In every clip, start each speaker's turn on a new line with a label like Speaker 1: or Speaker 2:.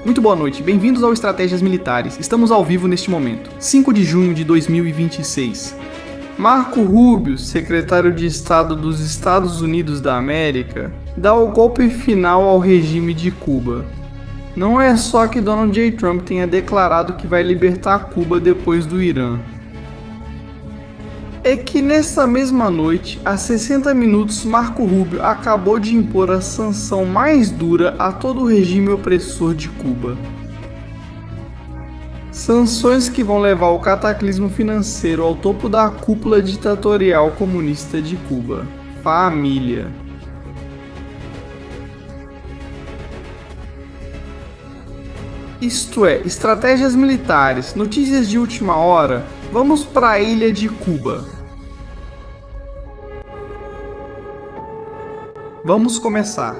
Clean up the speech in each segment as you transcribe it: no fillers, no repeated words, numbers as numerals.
Speaker 1: Muito boa noite, bem-vindos ao Estratégias Militares. Estamos ao vivo neste momento, 5 de junho de 2026. Marco Rubio, secretário de Estado dos Estados Unidos da América, dá o golpe final ao regime de Cuba. Não é só que Donald J. Trump tenha declarado que vai libertar Cuba depois do Irã. É que nessa mesma noite, há 60 minutos, Marco Rubio acabou de impor a sanção mais dura a todo o regime opressor de Cuba. Sanções que vão levar o cataclismo financeiro ao topo da cúpula ditatorial comunista de Cuba. Família. Isto é, estratégias militares, notícias de última hora. Vamos para a ilha de Cuba. Vamos começar.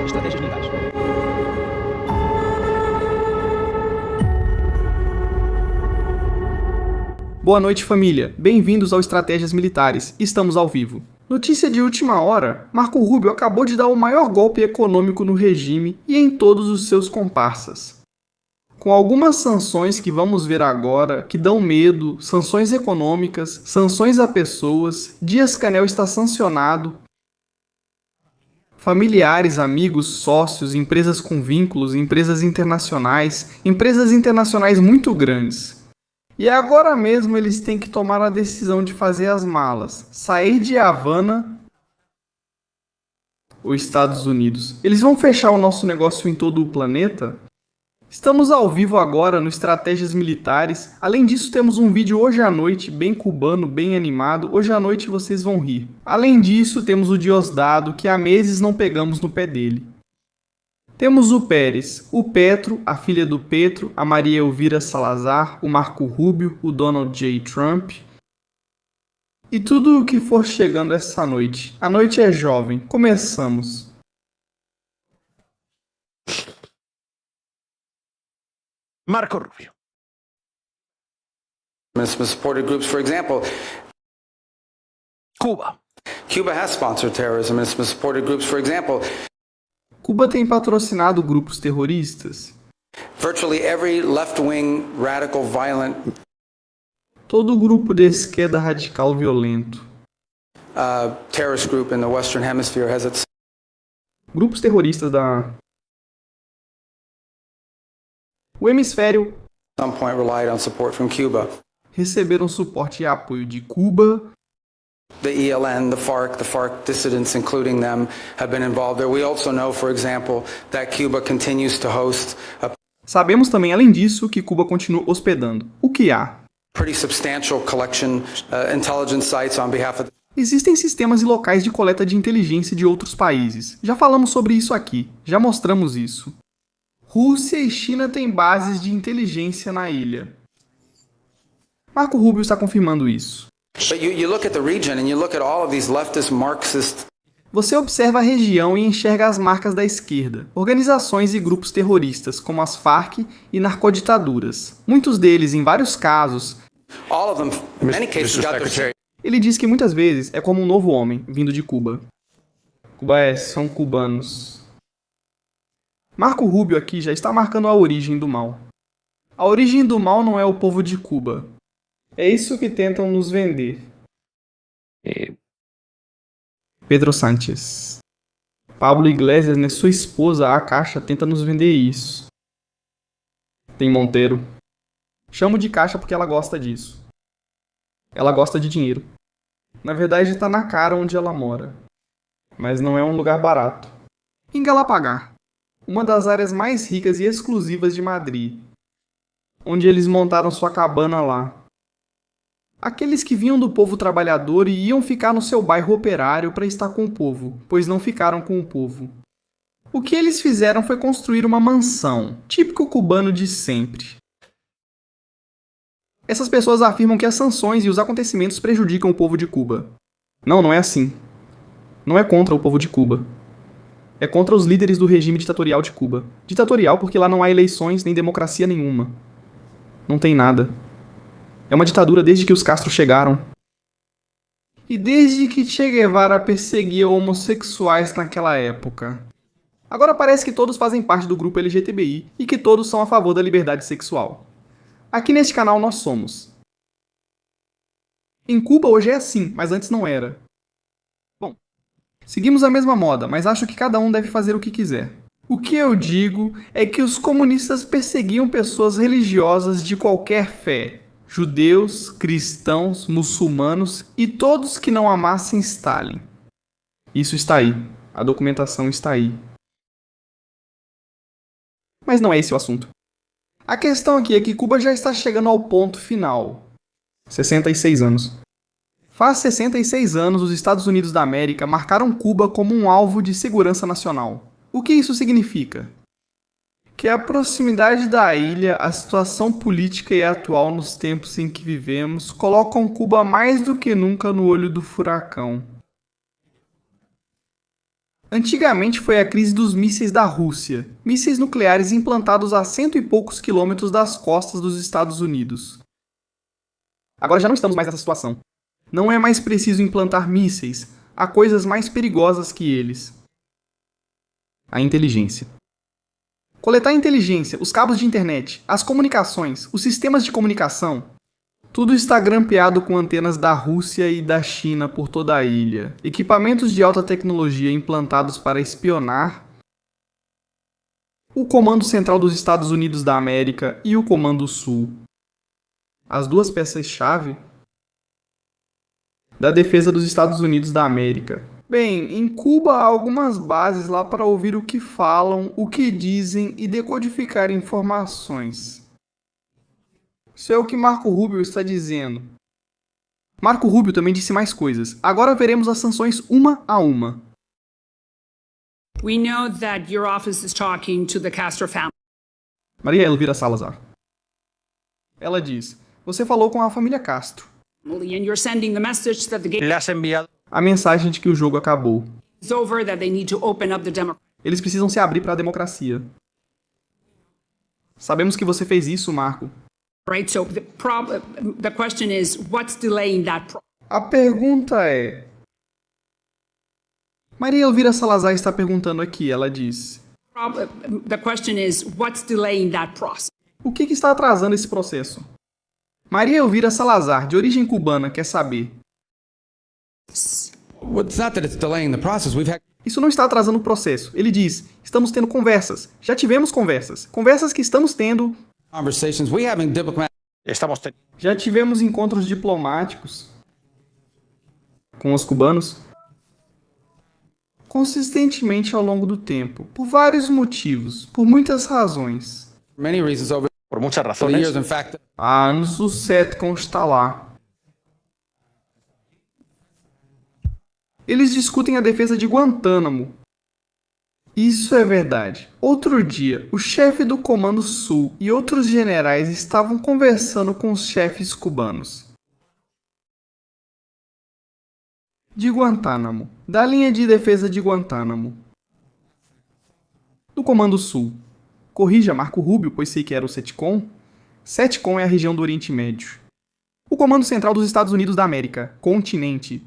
Speaker 2: Estratégias militares.
Speaker 1: Boa noite, família. Bem-vindos ao Estratégias Militares. Estamos ao vivo. Notícia de última hora: Marco Rubio acabou de dar o maior golpe econômico no regime e em todos os seus comparsas. Com algumas sanções que vamos ver agora, que dão medo, sanções econômicas, sanções a pessoas, Dias-Canel está sancionado. Familiares, amigos, sócios, empresas com vínculos, empresas internacionais muito grandes. E agora mesmo eles têm que tomar a decisão de fazer as malas, sair de Havana, os Estados Unidos. Eles vão fechar o nosso negócio em todo o planeta? Estamos ao vivo agora no Estratégias Militares. Além disso, temos um vídeo hoje à noite, bem cubano, bem animado. Hoje à noite vocês vão rir. Além disso, temos o Diosdado, que há meses não pegamos no pé dele. Temos o Pérez, o Petro, a filha do Petro, a Maria Elvira Salazar, o Marco Rubio, o Donald J. Trump. E tudo o que for chegando essa noite. A noite é jovem. Começamos.
Speaker 2: Marco Rubio.
Speaker 3: Supported groups, for example,
Speaker 2: Cuba.
Speaker 3: Cuba has sponsored terrorism and supported groups, for example,
Speaker 1: Cuba tem patrocinado grupos terroristas.
Speaker 3: virtually every left-wing radical violent
Speaker 1: Todo grupo de esquerda radical violento.
Speaker 3: terrorist group in the Western Hemisphere has at
Speaker 1: Grupos terroristas da... O hemisfério
Speaker 3: some point relied on support from Cuba.
Speaker 1: receberam suporte e apoio de Cuba.
Speaker 3: The ELN, the FARC dissidents, including them, have been involved there. We also know, for example, that Cuba continues to host a
Speaker 1: Sabemos também, além disso, que Cuba continua hospedando. O que há?
Speaker 3: pretty substantial collection intelligence sites on behalf of
Speaker 1: Existem sistemas e locais de coleta de inteligência de outros países. Já falamos sobre isso aqui. Já mostramos isso. Rússia e China têm bases de inteligência na ilha. Marco Rubio está confirmando isso.
Speaker 3: But you look at the region and you look at all of these leftist Marxist
Speaker 1: Você observa a região e enxerga as marcas da esquerda, organizações e grupos terroristas, como as FARC e narcoditaduras. Muitos deles, em vários casos,
Speaker 3: all of them, in many cases, got their
Speaker 1: ele diz que muitas vezes é como um novo homem, vindo de Cuba. São cubanos. Marco Rubio aqui já está marcando a origem do mal. A origem do mal não é o povo de Cuba. É isso que tentam nos vender. Pedro Sánchez. Pablo Iglesias, né, sua esposa, a Caixa, tenta nos vender isso. Tem Monteiro. Chamo de Caixa porque ela gosta disso. Ela gosta de dinheiro. Na verdade, está na cara onde ela mora. Mas não é um lugar barato. Em Galapagar, uma das áreas mais ricas e exclusivas de Madrid, onde eles montaram sua cabana lá. Aqueles que vinham do povo trabalhador e iam ficar no seu bairro operário para estar com o povo, pois não ficaram com o povo. O que eles fizeram foi construir uma mansão, típico cubano de sempre. Essas pessoas afirmam que as sanções e os acontecimentos prejudicam o povo de Cuba. Não é assim. Não é contra o povo de Cuba. É contra os líderes do regime ditatorial de Cuba. Ditatorial porque lá não há eleições nem democracia nenhuma. Não tem nada. É uma ditadura desde que os Castro chegaram. E desde que Che Guevara perseguia homossexuais naquela época. Agora parece que todos fazem parte do grupo LGTBI e que todos são a favor da liberdade sexual. Aqui neste canal nós somos. Em Cuba hoje é assim, mas antes não era. Bom, seguimos a mesma moda, mas acho que cada um deve fazer o que quiser. O que eu digo é que os comunistas perseguiam pessoas religiosas de qualquer fé. Judeus, cristãos, muçulmanos e todos que não amassem Stalin. Isso está aí. A documentação está aí. Mas não é esse o assunto. A questão aqui é que Cuba já está chegando ao ponto final. 66 anos. Faz 66 anos, os Estados Unidos da América marcaram Cuba como um alvo de segurança nacional. O que isso significa? Que a proximidade da ilha, a situação política e atual nos tempos em que vivemos, colocam Cuba mais do que nunca no olho do furacão. Antigamente foi a crise dos mísseis da Rússia, mísseis nucleares implantados a 100 e poucos quilômetros das costas dos Estados Unidos. Agora já não estamos mais nessa situação. Não é mais preciso implantar mísseis, há coisas mais perigosas que eles. A inteligência. Coletar a inteligência, os cabos de internet, as comunicações, os sistemas de comunicação, tudo está grampeado com antenas da Rússia e da China por toda a ilha, equipamentos de alta tecnologia implantados para espionar, o Comando Central dos Estados Unidos da América e o Comando Sul. As duas peças-chave da defesa dos Estados Unidos da América. Bem, em Cuba há algumas bases lá para ouvir o que falam, o que dizem e decodificar informações. Isso é o que Marco Rubio está dizendo. Marco Rubio também disse mais coisas. Agora veremos as sanções uma a uma.
Speaker 4: We know that your office is talking to the Castro family.
Speaker 1: Maria Elvira Salazar. Ela diz: você falou com a família Castro.
Speaker 4: And you're sending the message that the game
Speaker 2: Le has enviado
Speaker 1: A mensagem de que o jogo acabou.
Speaker 4: is over, that they need to open up the democracy.
Speaker 1: Eles precisam se abrir para a democracia. Sabemos que você fez isso, Marco.
Speaker 4: Right? So the question is, what's delaying that process?
Speaker 1: A pergunta é... Maria Elvira Salazar está perguntando aqui, ela diz...
Speaker 4: The question is, what's delaying that process?
Speaker 1: O que está atrasando esse processo? Maria Elvira Salazar, de origem cubana, quer saber...
Speaker 3: Well, it's not that it's delaying the process. We've had
Speaker 1: Isso não está atrasando o processo. Ele diz, estamos tendo conversas. Já tivemos conversas. Conversas que estamos tendo.
Speaker 3: conversations. We having diplomatic
Speaker 2: estamos teniendo
Speaker 1: Já tivemos encontros diplomáticos com os cubanos consistentemente ao longo do tempo, por vários motivos, por muitas razões.
Speaker 3: many reasons over
Speaker 2: por muchas
Speaker 3: the years.
Speaker 2: razones.
Speaker 3: In fact,
Speaker 1: Há anos o SETCOM está lá. Eles discutem a defesa de Guantánamo. Isso é verdade. Outro dia, o chefe do Comando Sul e outros generais estavam conversando com os chefes cubanos. De Guantánamo, da linha de defesa de Guantánamo. Do Comando Sul. Corrija Marco Rubio, pois sei que era o CETCOM. CETCOM é a região do Oriente Médio. O Comando Central dos Estados Unidos da América, continente.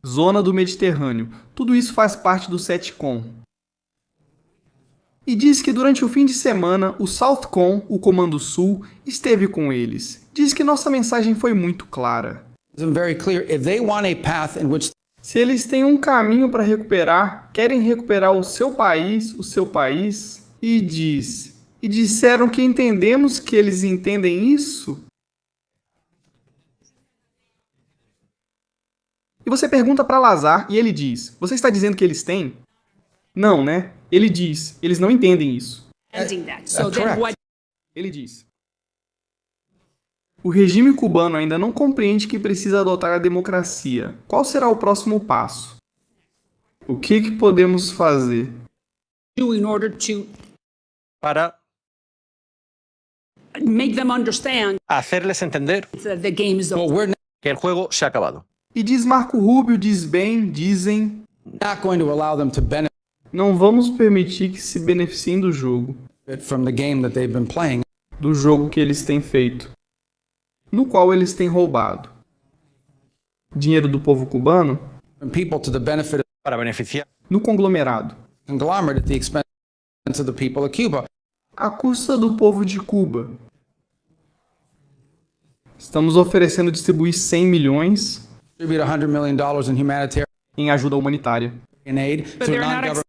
Speaker 1: Zona do Mediterrâneo, tudo isso faz parte do CETCOM. E diz que durante o fim de semana, o SOUTHCOM, o Comando Sul, esteve com eles. Diz que nossa mensagem foi muito clara.
Speaker 3: it's very clear if they want a path in which
Speaker 1: Se eles têm um caminho para recuperar, querem recuperar o seu país, e disseram que entendemos que eles entendem isso? E você pergunta para Lazar e ele diz, você está dizendo que eles têm? Não, né? Ele diz, eles não entendem isso.
Speaker 4: Ending that. So
Speaker 3: That's
Speaker 4: then
Speaker 3: correct.
Speaker 4: what?
Speaker 1: Ele diz, o regime cubano ainda não compreende que precisa adotar a democracia. Qual será o próximo passo? O que podemos fazer?
Speaker 4: Do in order to
Speaker 2: Para
Speaker 4: make them understand
Speaker 2: hacerles entender
Speaker 4: that the game is
Speaker 3: well,
Speaker 4: over.
Speaker 3: we're
Speaker 2: que el juego se ha acabado.
Speaker 1: E diz Marco Rubio, diz bem, dizem...
Speaker 3: not going to allow them to benefit
Speaker 1: Não vamos permitir que se beneficiem do jogo,
Speaker 3: from the game that they've been playing.
Speaker 1: do jogo que eles têm feito, no qual eles têm roubado dinheiro do povo cubano
Speaker 3: And people to the benefit of
Speaker 2: para beneficiar
Speaker 1: no conglomerado,
Speaker 3: the conglomerate at the expense of the people of Cuba.
Speaker 1: à custa do povo de Cuba. Estamos oferecendo distribuir 100 milhões
Speaker 3: Distribute $100 million in humanitarian
Speaker 1: em ajuda humanitária
Speaker 3: aid through
Speaker 4: they're not
Speaker 3: non-government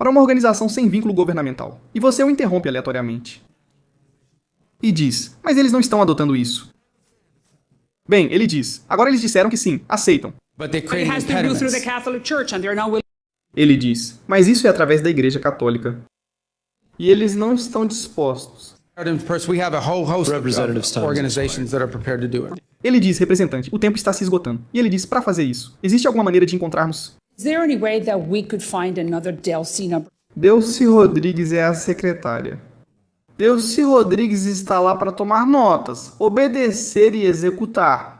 Speaker 1: para uma organização sem vínculo governamental. E você o interrompe aleatoriamente. E diz, mas eles não estão adotando isso. Bem, ele diz, agora eles disseram que sim, aceitam.
Speaker 3: but they're
Speaker 4: But it
Speaker 3: creating
Speaker 4: has to go through the
Speaker 3: impediments.
Speaker 4: Catholic Church, and they're not willing.
Speaker 1: Ele diz, mas isso é através da Igreja Católica. E eles não estão dispostos.
Speaker 3: First, we have a whole host
Speaker 2: Representative
Speaker 3: of
Speaker 2: Stearns.
Speaker 3: organizations that are prepared to do it.
Speaker 1: Ele diz, representante, o tempo está se esgotando. E ele diz, para fazer isso, existe alguma maneira de encontrarmos?
Speaker 4: Is there any way that we could find another Delcy number?
Speaker 1: Delcy Rodrigues é a secretária. Delcy Rodrigues está lá para tomar notas, obedecer e executar.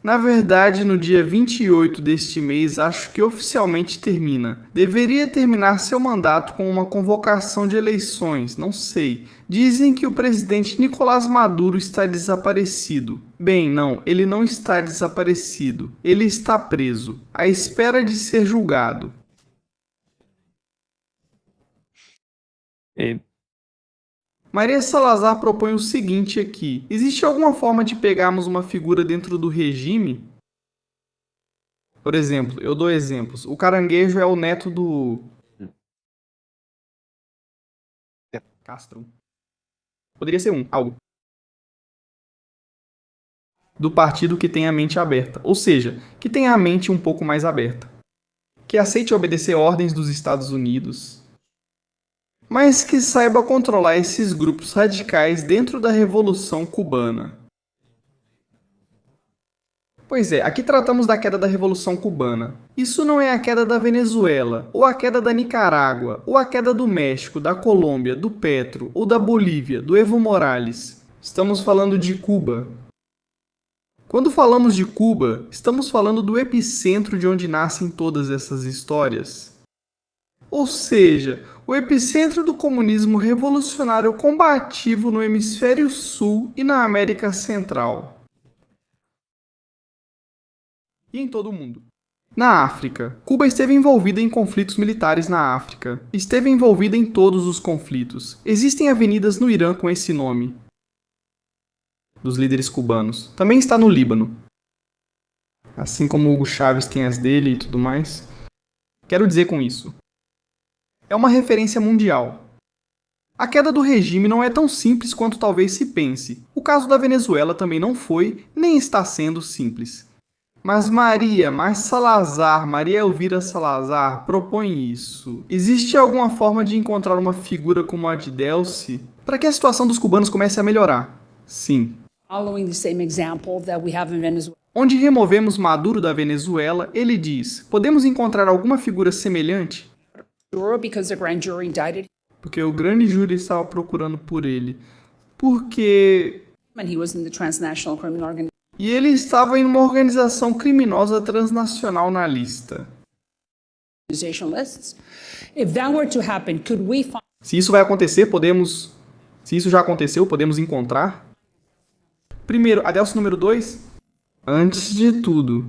Speaker 1: Na verdade, no dia 28 deste mês, acho que oficialmente termina. Deveria terminar seu mandato com uma convocação de eleições, não sei. Dizem que o presidente Nicolás Maduro está desaparecido. Bem, não, ele não está desaparecido. Ele está preso, à espera de ser julgado.
Speaker 2: eh,
Speaker 1: Maria Salazar propõe o seguinte aqui. Existe alguma forma de pegarmos uma figura dentro do regime? Por exemplo, eu dou exemplos. O Caranguejo é o neto do Castro. Poderia ser algo. Do partido que tem a mente aberta. Ou seja, que tem a mente um pouco mais aberta. Que aceite obedecer ordens dos Estados Unidos, mas que saiba controlar esses grupos radicais dentro da Revolução Cubana. Pois é, aqui tratamos da queda da Revolução Cubana. Isso não é a queda da Venezuela, ou a queda da Nicarágua, ou a queda do México, da Colômbia, do Petro, ou da Bolívia, do Evo Morales. Estamos falando de Cuba. Quando falamos de Cuba, estamos falando do epicentro de onde nascem todas essas histórias. Ou seja, o epicentro do comunismo revolucionário combativo no hemisfério sul e na América Central. E em todo o mundo. Na África, Cuba esteve envolvida em conflitos militares na África. Esteve envolvida em todos os conflitos. Existem avenidas no Irã com esse nome, dos líderes cubanos. Também está no Líbano. Assim como Hugo Chávez tem as dele e tudo mais. Quero dizer com isso, é uma referência mundial. A queda do regime não é tão simples quanto talvez se pense. O caso da Venezuela também não foi, nem está sendo simples. Mas Maria Elvira Salazar propõe isso. Existe alguma forma de encontrar uma figura como a de Delcy para que a situação dos cubanos comece a melhorar? Sim.
Speaker 4: Following the same example that we have in Venezuela.
Speaker 1: Onde removemos Maduro da Venezuela, ele diz, podemos encontrar alguma figura semelhante?
Speaker 4: Because the grand jury indicted
Speaker 1: Porque o grande júri estava procurando por ele. Porque...
Speaker 4: him and he was in the transnational criminal organization.
Speaker 1: E ele estava em uma organização criminosa transnacional na lista.
Speaker 4: Lists. If that were to happen, could we find
Speaker 1: Se isso vai acontecer, podemos... Se isso já aconteceu, podemos encontrar? Primeiro, Adelso número 2. Antes de tudo,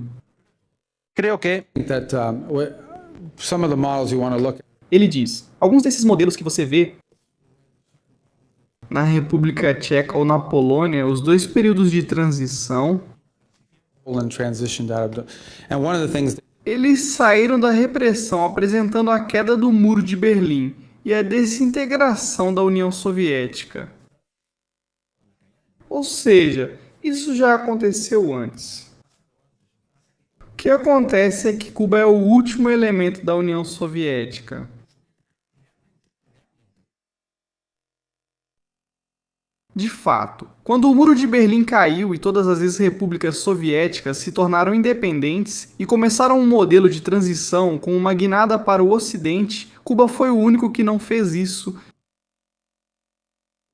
Speaker 2: creo que
Speaker 3: That some of the models you want to look at
Speaker 1: ele diz, alguns desses modelos que você vê na República Tcheca ou na Polônia, os dois períodos de transição,
Speaker 3: and transitioned out of and one of the things
Speaker 1: eles saíram da repressão apresentando a queda do Muro de Berlim e a desintegração da União Soviética. Ou seja, isso já aconteceu antes. O que acontece é que Cuba é o último elemento da União Soviética. De fato, quando o Muro de Berlim caiu e todas as ex-repúblicas soviéticas se tornaram independentes e começaram um modelo de transição com uma guinada para o Ocidente, Cuba foi o único que não fez isso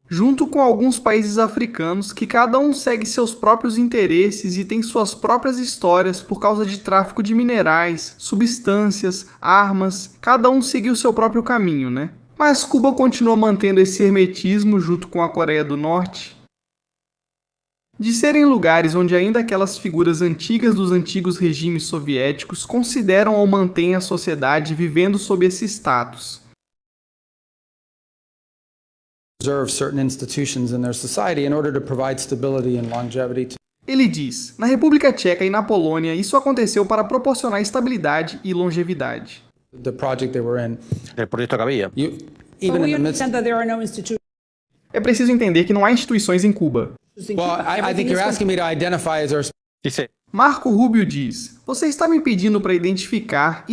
Speaker 1: junto com alguns países africanos que cada um segue seus próprios interesses e tem suas próprias histórias por causa de tráfico de minerais, substâncias, armas, cada um seguiu seu próprio caminho, né? Mas Cuba continua mantendo esse hermetismo junto com a Coreia do Norte, de serem lugares onde ainda aquelas figuras antigas dos antigos regimes soviéticos consideram ou mantêm a sociedade vivendo sob esse status.
Speaker 3: Preserve certain institutions in their society in order to provide stability and longevity to
Speaker 1: Ele diz, na República Tcheca e na Polônia isso aconteceu para proporcionar estabilidade e longevidade.
Speaker 3: the project they were in.
Speaker 2: el proyecto que había.
Speaker 3: You,
Speaker 4: But
Speaker 3: even
Speaker 4: we
Speaker 3: in the midst.
Speaker 4: understand that there are no institutions.
Speaker 1: É preciso entender que não há instituições em Cuba.
Speaker 4: in
Speaker 3: Well,
Speaker 4: Cuba.
Speaker 3: I think
Speaker 4: Everything
Speaker 3: you're
Speaker 4: is
Speaker 3: asking me to identify as there.
Speaker 2: Dice,
Speaker 1: Marco Rubio diz, você está me pedindo para identificar,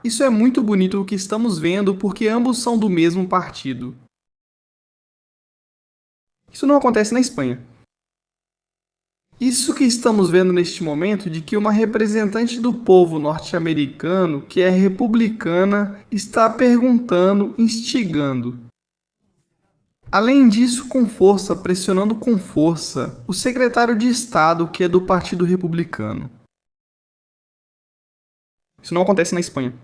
Speaker 1: isso é muito bonito o que estamos vendo porque ambos são do mesmo partido. Isso não acontece na Espanha. Isso que estamos vendo neste momento de que uma representante do povo norte-americano, que é republicana, está perguntando, instigando. Além disso, com força, pressionando com força, o secretário de Estado, que é do Partido Republicano. Isso não acontece na Espanha.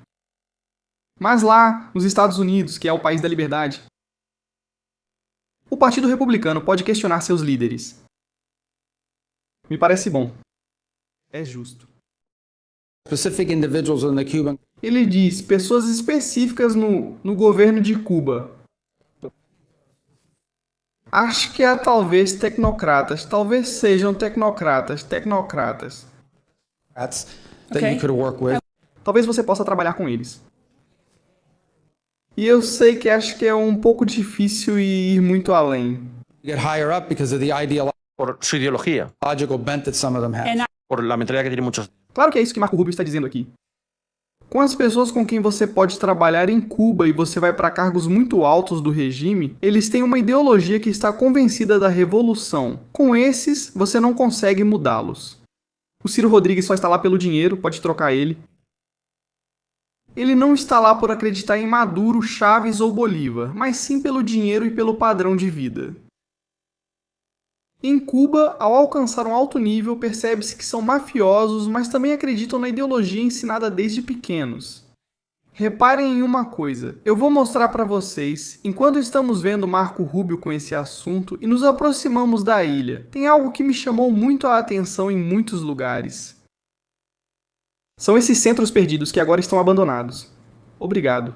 Speaker 1: Mas lá, nos Estados Unidos, que é o país da liberdade, o Partido Republicano pode questionar seus líderes. Me parece bom. É justo.
Speaker 3: Specific individuals in the Cuban
Speaker 1: Ele diz pessoas específicas no governo de Cuba. Acho que há talvez tecnocratas, talvez sejam tecnocratas.
Speaker 3: that
Speaker 4: Okay.
Speaker 3: you could work with.
Speaker 1: Talvez você possa trabalhar com eles. E eu sei que acho que é um pouco difícil ir muito além.
Speaker 3: Get higher up because of the
Speaker 2: por su ideología,
Speaker 3: ideological bent that some of them have.
Speaker 4: And
Speaker 2: por la mentalidad que tienen muchos.
Speaker 1: Claro que é isso que Marco Rubio está dizendo aqui. Com as pessoas com quem você pode trabalhar em Cuba e você vai para cargos muito altos do regime, eles têm uma ideologia que está convencida da revolução. Com esses, você não consegue mudá-los. O Ciro Rodrigues só está lá pelo dinheiro, pode trocar ele. Ele não está lá por acreditar em Maduro, Chávez ou Bolívar, mas sim pelo dinheiro e pelo padrão de vida. Em Cuba, ao alcançar um alto nível, percebe-se que são mafiosos, mas também acreditam na ideologia ensinada desde pequenos. Reparem em uma coisa, eu vou mostrar para vocês, enquanto estamos vendo Marco Rubio com esse assunto e nos aproximamos da ilha, tem algo que me chamou muito a atenção em muitos lugares. São esses centros perdidos que agora estão abandonados. Obrigado.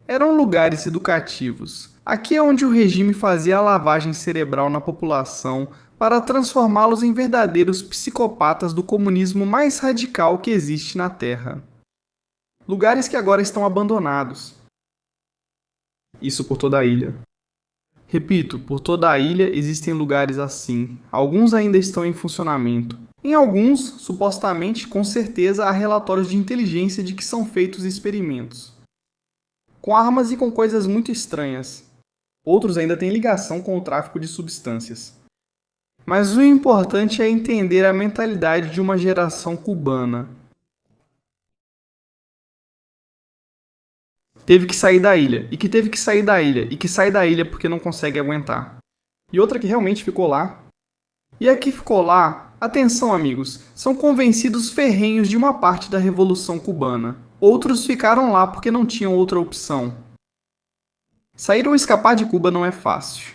Speaker 1: Eram lugares educativos. Aqui é onde o regime fazia a lavagem cerebral na população para transformá-los em verdadeiros psicopatas do comunismo mais radical que existe na Terra. Lugares que agora estão abandonados. Isso por toda a ilha. Repito, por toda a ilha existem lugares assim. Alguns ainda estão em funcionamento. Em alguns, supostamente, com certeza, há relatórios de inteligência de que são feitos experimentos. Com armas e com coisas muito estranhas. Outros ainda têm ligação com o tráfico de substâncias. Mas o importante é entender a mentalidade de uma geração cubana. Teve que sair da ilha, e que teve que sair da ilha, e que sai da ilha porque não consegue aguentar. E outra que realmente ficou lá. E a que ficou lá, atenção amigos, são convencidos ferrenhos de uma parte da Revolução Cubana. Outros ficaram lá porque não tinham outra opção. Sair ou escapar de Cuba não é fácil.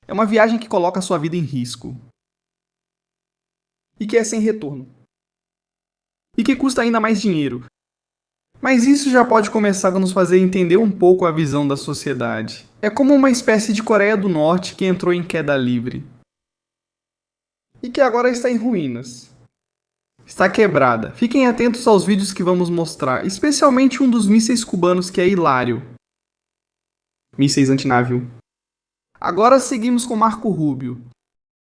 Speaker 1: É uma viagem que coloca sua vida em risco. E que é sem retorno. E que custa ainda mais dinheiro. Mas isso já pode começar a nos fazer entender um pouco a visão da sociedade. É como uma espécie de Coreia do Norte que entrou em queda livre. E que agora está em ruínas. Está quebrada. Fiquem atentos aos vídeos que vamos mostrar, especialmente um dos mísseis cubanos que é hilário. Mísseis antinávio. Agora seguimos com Marco Rubio.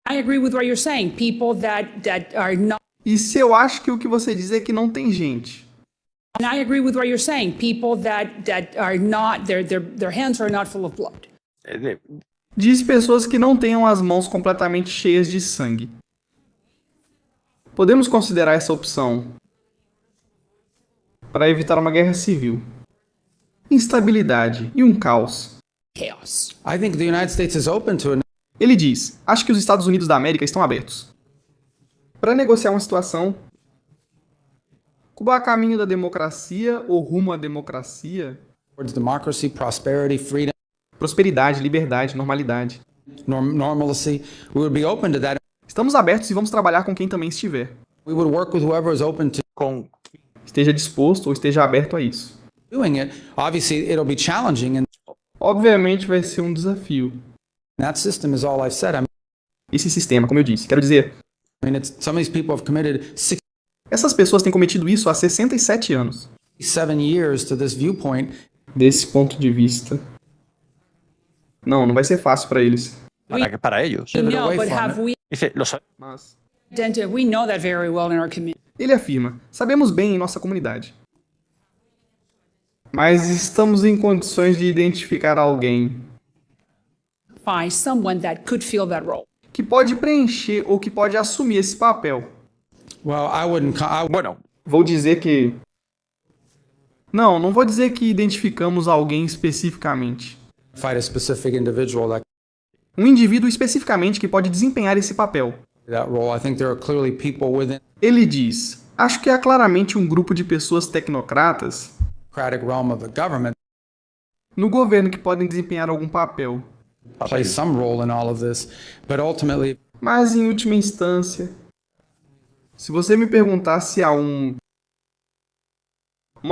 Speaker 4: I agree with what you're saying. People that are not,
Speaker 1: E se eu acho que o que você diz é que não tem gente.
Speaker 4: and I agree with what you're saying. People that are not, their hands are not full of blood.
Speaker 1: Diz pessoas que não tenham as mãos completamente cheias de sangue. Podemos considerar essa opção para evitar uma guerra civil. instabilidade e um caos.
Speaker 4: chaos.
Speaker 3: I think the United States is open to a
Speaker 1: Ele diz: acho que os Estados Unidos da América estão abertos para negociar uma situação. Cuba a caminho da democracia ou rumo à democracia?
Speaker 3: towards democracy, prosperity, freedom,
Speaker 1: Prosperidade, liberdade, normalidade.
Speaker 3: normalcy. We would be open to that.
Speaker 1: Estamos abertos e vamos trabalhar com quem também estiver.
Speaker 3: We would work with whoever is open to
Speaker 2: Con
Speaker 1: Esteja disposto ou esteja aberto a isso.
Speaker 3: doing it. Obviously, it'll be challenging, and
Speaker 1: Obviamente vai ser um desafio.
Speaker 3: that system is all I've said.
Speaker 1: Esse sistema, como eu disse, quero dizer,
Speaker 3: Some of these people have committed
Speaker 1: essas pessoas têm cometido isso há 67 anos.
Speaker 3: 67 years to this viewpoint.
Speaker 1: Desse ponto de vista, não vai ser fácil para eles.
Speaker 2: para ellos.
Speaker 3: Give it
Speaker 4: No,
Speaker 3: away
Speaker 4: but
Speaker 3: from
Speaker 4: have
Speaker 3: it.
Speaker 4: we
Speaker 2: Dice, lo sa-
Speaker 1: Mas
Speaker 4: we know that very well in our community.
Speaker 1: ele afirma: sabemos bem em nossa comunidade. Mas estamos em condições de identificar alguém
Speaker 4: Find someone that could fill that role.
Speaker 1: que pode preencher ou que pode assumir esse papel.
Speaker 3: Well, I wouldn't.
Speaker 2: Bueno,
Speaker 1: Vou dizer que. Não vou dizer que identificamos alguém especificamente.
Speaker 3: fight a specific individual
Speaker 1: Um indivíduo especificamente que pode desempenhar esse papel.
Speaker 3: that role. I think there are clearly people within
Speaker 1: Ele diz: acho que há claramente um grupo de pessoas tecnocratas
Speaker 3: the democratic realm of the government
Speaker 1: no governo que podem desempenhar algum papel.
Speaker 3: play some role in all of this, but ultimately,
Speaker 1: Mas, em última instância, se você me perguntar se há uma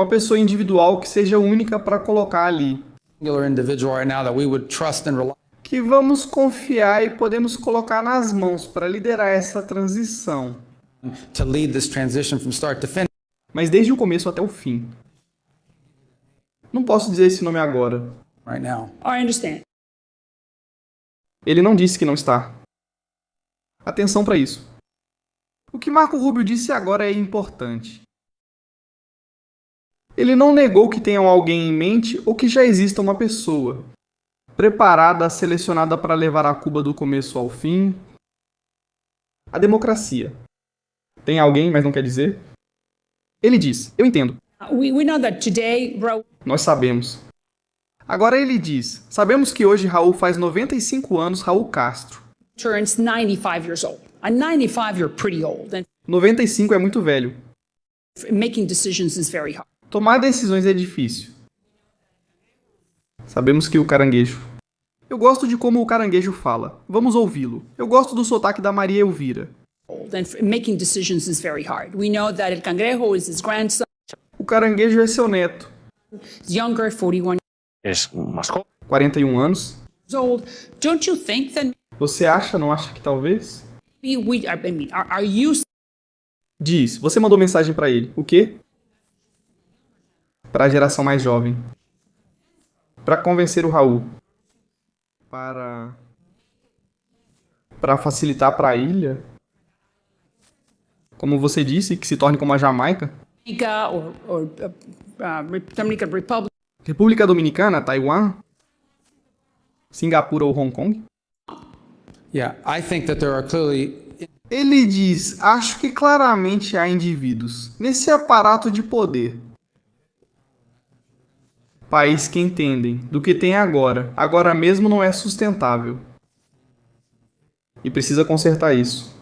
Speaker 1: pessoa individual que seja única para colocar ali,
Speaker 3: singular individual right now that we would trust and rely
Speaker 1: que vamos confiar e podemos colocar nas mãos para liderar essa transição,
Speaker 3: on to lead this transition from start to finish.
Speaker 1: mas desde o começo até o fim. Não posso dizer esse nome agora.
Speaker 3: Right now,
Speaker 4: I understand.
Speaker 1: Ele não disse que não está. Atenção para isso. O que Marco Rubio disse agora é importante. Ele não negou que tenham alguém em mente ou que já exista uma pessoa preparada, selecionada para levar a Cuba do começo ao fim. A democracia. Tem alguém, mas não quer dizer? Ele diz: eu entendo.
Speaker 4: We know that today,
Speaker 1: Nós sabemos. Agora ele diz: sabemos que hoje Raul faz 95 anos, Raul Castro.
Speaker 4: turns 95 years old. At 95, you're pretty old, and
Speaker 1: 95 é muito velho.
Speaker 4: making decisions is very hard.
Speaker 1: Tomar decisões é difícil. Sabemos que o caranguejo. Eu gosto de como o caranguejo fala. Vamos ouvi-lo. Eu gosto do sotaque da Maria Elvira.
Speaker 4: And making decisions is very hard. We know that El Cangrejo is his grandson,
Speaker 1: O caranguejo é seu neto,
Speaker 4: younger, 41
Speaker 2: es más joven.
Speaker 1: 41 anos.
Speaker 4: years old. Don't you think that
Speaker 1: Você acha, não acha que talvez?
Speaker 4: maybe are you
Speaker 1: Diz, você mandou mensagem pra ele. O quê? Para a geração mais jovem. Para convencer o Raul. Para facilitar para a ilha. Como você disse, que se torne como a Jamaica.
Speaker 4: Dominican Republic?
Speaker 1: República Dominicana, Taiwan, Singapura ou Hong Kong?
Speaker 3: Yeah, I think that there are clearly
Speaker 1: Ele diz, acho que claramente há indivíduos nesse aparato de poder. País que entendem do que tem agora mesmo não é sustentável. E precisa consertar isso.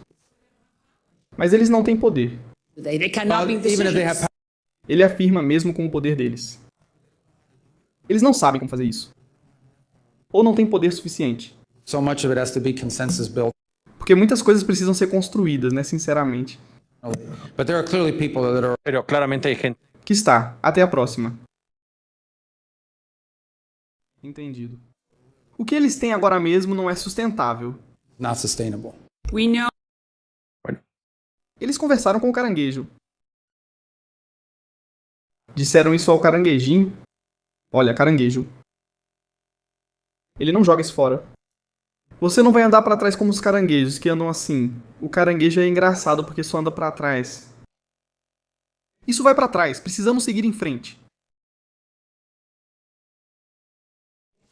Speaker 1: Mas eles não têm poder.
Speaker 4: They cannot make
Speaker 3: even if they
Speaker 4: decisions.
Speaker 3: have
Speaker 1: Ele afirma mesmo com o poder deles. Eles não sabem como fazer isso. Ou não têm poder suficiente.
Speaker 3: so much of it has to be consensus built.
Speaker 1: Porque muitas coisas precisam ser construídas, né, sinceramente.
Speaker 3: But there are clearly people that are
Speaker 2: Pero claramente hay gente.
Speaker 1: Que está. Até a próxima. Entendido. O que eles têm agora mesmo não é sustentável.
Speaker 3: not sustainable.
Speaker 4: We know
Speaker 1: Eles conversaram com o caranguejo. Disseram isso ao caranguejinho. Olha, caranguejo. Ele não joga isso fora. Você não vai andar pra trás como os caranguejos que andam assim. O caranguejo é engraçado porque só anda pra trás. Isso vai pra trás. Precisamos seguir em frente.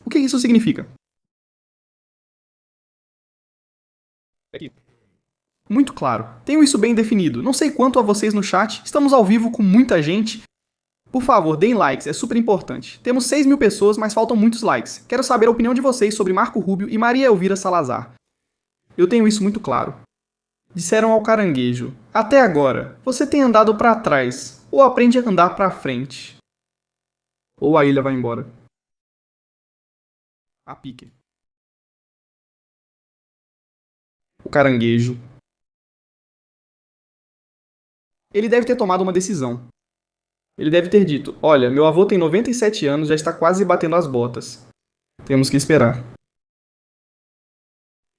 Speaker 1: O que isso significa? Aqui. Muito claro. Tenho isso bem definido. Não sei quanto a vocês no chat. Estamos ao vivo com muita gente. Por favor, deem likes, é super importante. Temos 6.000 pessoas, mas faltam muitos likes. Quero saber a opinião de vocês sobre Marco Rubio e Maria Elvira Salazar. Eu tenho isso muito claro. Disseram ao caranguejo: até agora, você tem andado para trás, ou aprende a andar para frente. Ou a ilha vai embora. A pique. O caranguejo. Ele deve ter tomado uma decisão. Ele deve ter dito: olha, meu avô tem 97 anos, já está quase batendo as botas. Temos que esperar.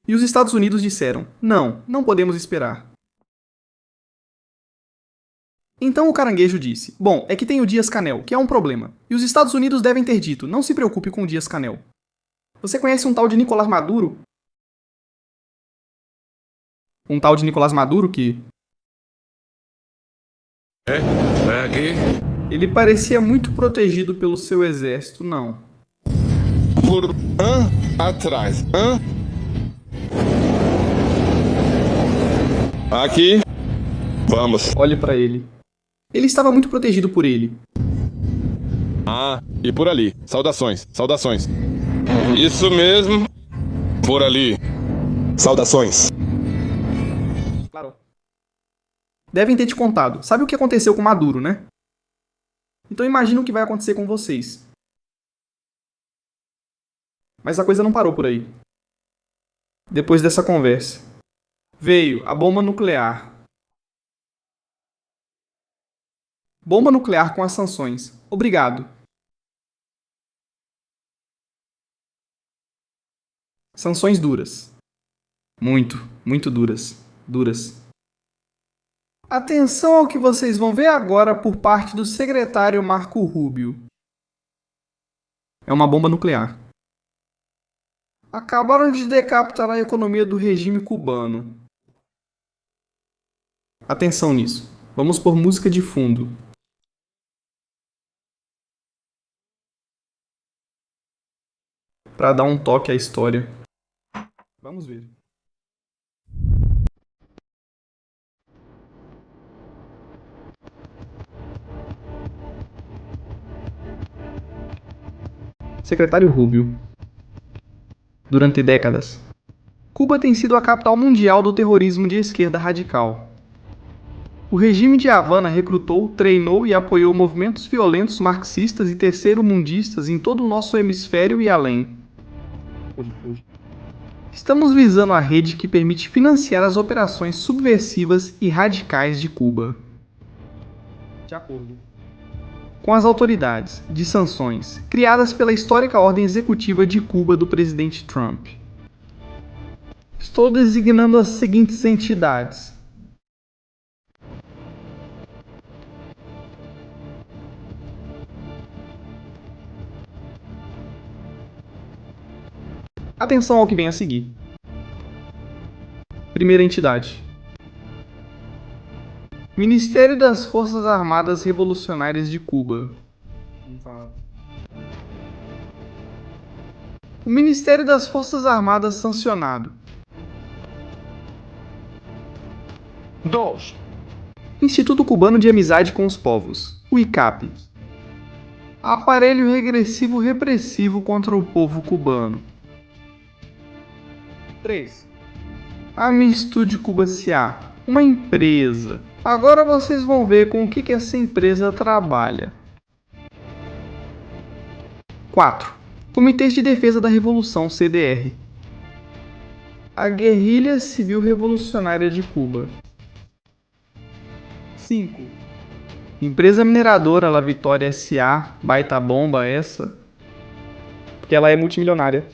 Speaker 1: E os Estados Unidos disseram: não, não podemos esperar. Então o caranguejo disse: bom, é que tem o Dias-Canel, que é um problema. E os Estados Unidos devem ter dito: não se preocupe com o Dias-Canel. Você conhece um tal de Nicolás Maduro? Um tal de Nicolás Maduro que...
Speaker 5: É aqui?
Speaker 1: Ele parecia muito protegido pelo seu exército, não.
Speaker 5: Por atrás. Aqui. Vamos.
Speaker 1: Olhe pra ele. Ele estava muito protegido por ele.
Speaker 5: E por ali. Saudações, saudações. Isso mesmo. Por ali. Saudações.
Speaker 1: Claro. Devem ter te contado. Sabe o que aconteceu com Maduro, né? Então imagina o que vai acontecer com vocês. Mas a coisa não parou por aí. Depois dessa conversa, veio a bomba nuclear. Bomba nuclear com as sanções. Obrigado. Sanções duras. Muito, muito duras. Duras. Atenção ao que vocês vão ver agora por parte do secretário Marco Rubio. É uma bomba nuclear. Acabaram de decapitar a economia do regime cubano. Atenção nisso. Vamos pôr música de fundo. Para dar um toque à história. Vamos ver. Secretário Rubio. Durante décadas, Cuba tem sido a capital mundial do terrorismo de esquerda radical. O regime de Havana recrutou, treinou e apoiou movimentos violentos marxistas e terceiro-mundistas em todo o nosso hemisfério e além. Estamos visando a rede que permite financiar as operações subversivas e radicais de Cuba. De acordo com as autoridades de sanções criadas pela histórica ordem executiva de Cuba do presidente Trump. Estou designando as seguintes entidades. Atenção ao que vem a seguir. Primeira entidade. Ministério das Forças Armadas Revolucionárias de Cuba. O Ministério das Forças Armadas sancionado.
Speaker 5: 2.
Speaker 1: Instituto Cubano de Amizade com os Povos, o ICAP. Aparelho regressivo repressivo contra o povo cubano. 3. Amistude Cuba S.A., uma empresa. Agora vocês vão ver com o que essa empresa trabalha. 4. Comitês de Defesa da Revolução, CDR. A Guerrilha Civil Revolucionária de Cuba. 5. Empresa mineradora La Vitória S.A., baita bomba essa, porque ela é multimilionária.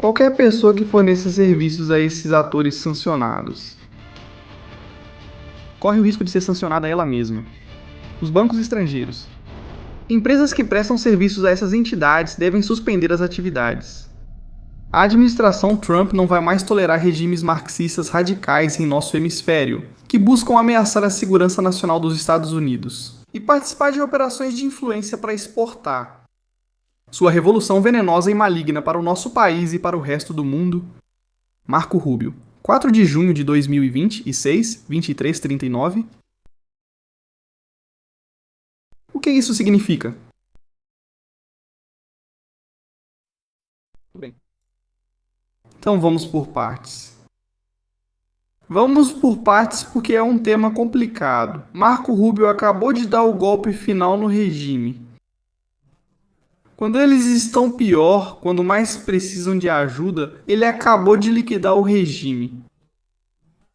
Speaker 1: Qualquer pessoa que forneça serviços a esses atores sancionados corre o risco de ser sancionada ela mesma. Os bancos estrangeiros. Empresas que prestam serviços a essas entidades devem suspender as atividades. A administração Trump não vai mais tolerar regimes marxistas radicais em nosso hemisfério, que buscam ameaçar a segurança nacional dos Estados Unidos e participar de operações de influência para exportar sua revolução venenosa e maligna para o nosso país e para o resto do mundo. Marco Rubio, 4 de junho de 2026, 23h39. O que isso significa? Bem. Então vamos por partes. Vamos por partes porque é um tema complicado. Marco Rubio acabou de dar o golpe final no regime. Quando eles estão pior, quando mais precisam de ajuda, ele acabou de liquidar o regime.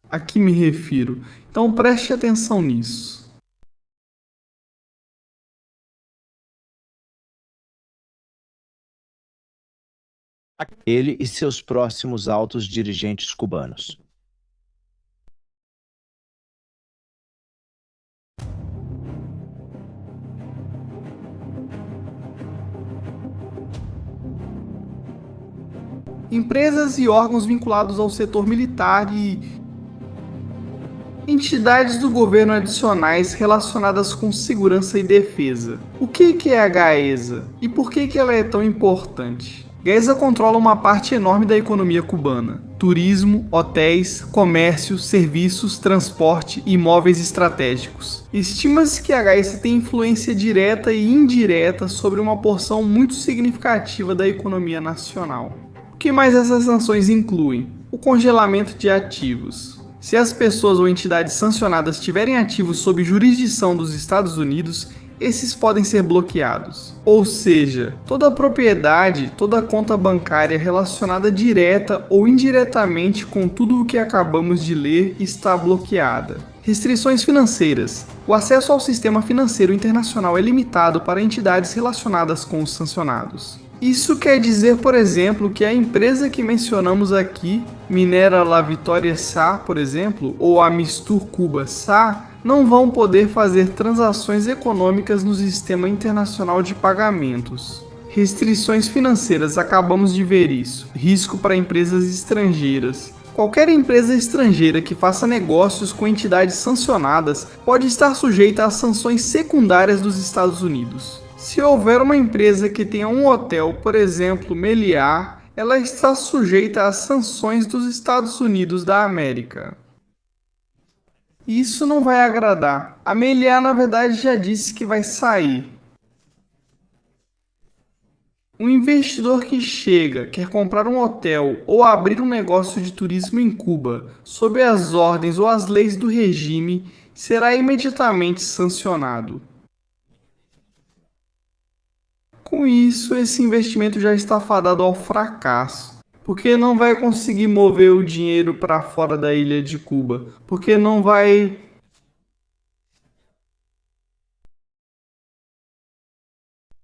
Speaker 1: A que me refiro? Então preste atenção nisso.
Speaker 6: Ele e seus próximos altos dirigentes cubanos.
Speaker 1: Empresas e órgãos vinculados ao setor militar e entidades do governo adicionais relacionadas com segurança e defesa. O que é a GAESA e por que ela é tão importante? GAESA controla uma parte enorme da economia cubana: turismo, hotéis, comércio, serviços, transporte e imóveis estratégicos. Estima-se que a GAESA tem influência direta e indireta sobre uma porção muito significativa da economia nacional. O que mais essas sanções incluem? O congelamento de ativos. Se as pessoas ou entidades sancionadas tiverem ativos sob jurisdição dos Estados Unidos, esses podem ser bloqueados. Ou seja, toda propriedade, toda conta bancária relacionada direta ou indiretamente com tudo o que acabamos de ler está bloqueada. Restrições financeiras. O acesso ao sistema financeiro internacional é limitado para entidades relacionadas com os sancionados. Isso quer dizer, por exemplo, que a empresa que mencionamos aqui, Minera La Victoria S.A., por exemplo, ou a Mistur Cuba S.A., não vão poder fazer transações econômicas no sistema internacional de pagamentos. Restrições financeiras, acabamos de ver isso. Risco para empresas estrangeiras. Qualquer empresa estrangeira que faça negócios com entidades sancionadas pode estar sujeita às sanções secundárias dos Estados Unidos. Se houver uma empresa que tenha um hotel, por exemplo, Meliá, ela está sujeita às sanções dos Estados Unidos da América. Isso não vai agradar. A Meliá, na verdade, já disse que vai sair. Um investidor que chega, quer comprar um hotel ou abrir um negócio de turismo em Cuba, sob as ordens ou as leis do regime, será imediatamente sancionado. Com isso, esse investimento já está fadado ao fracasso, porque não vai conseguir mover o dinheiro para fora da ilha de Cuba, porque não vai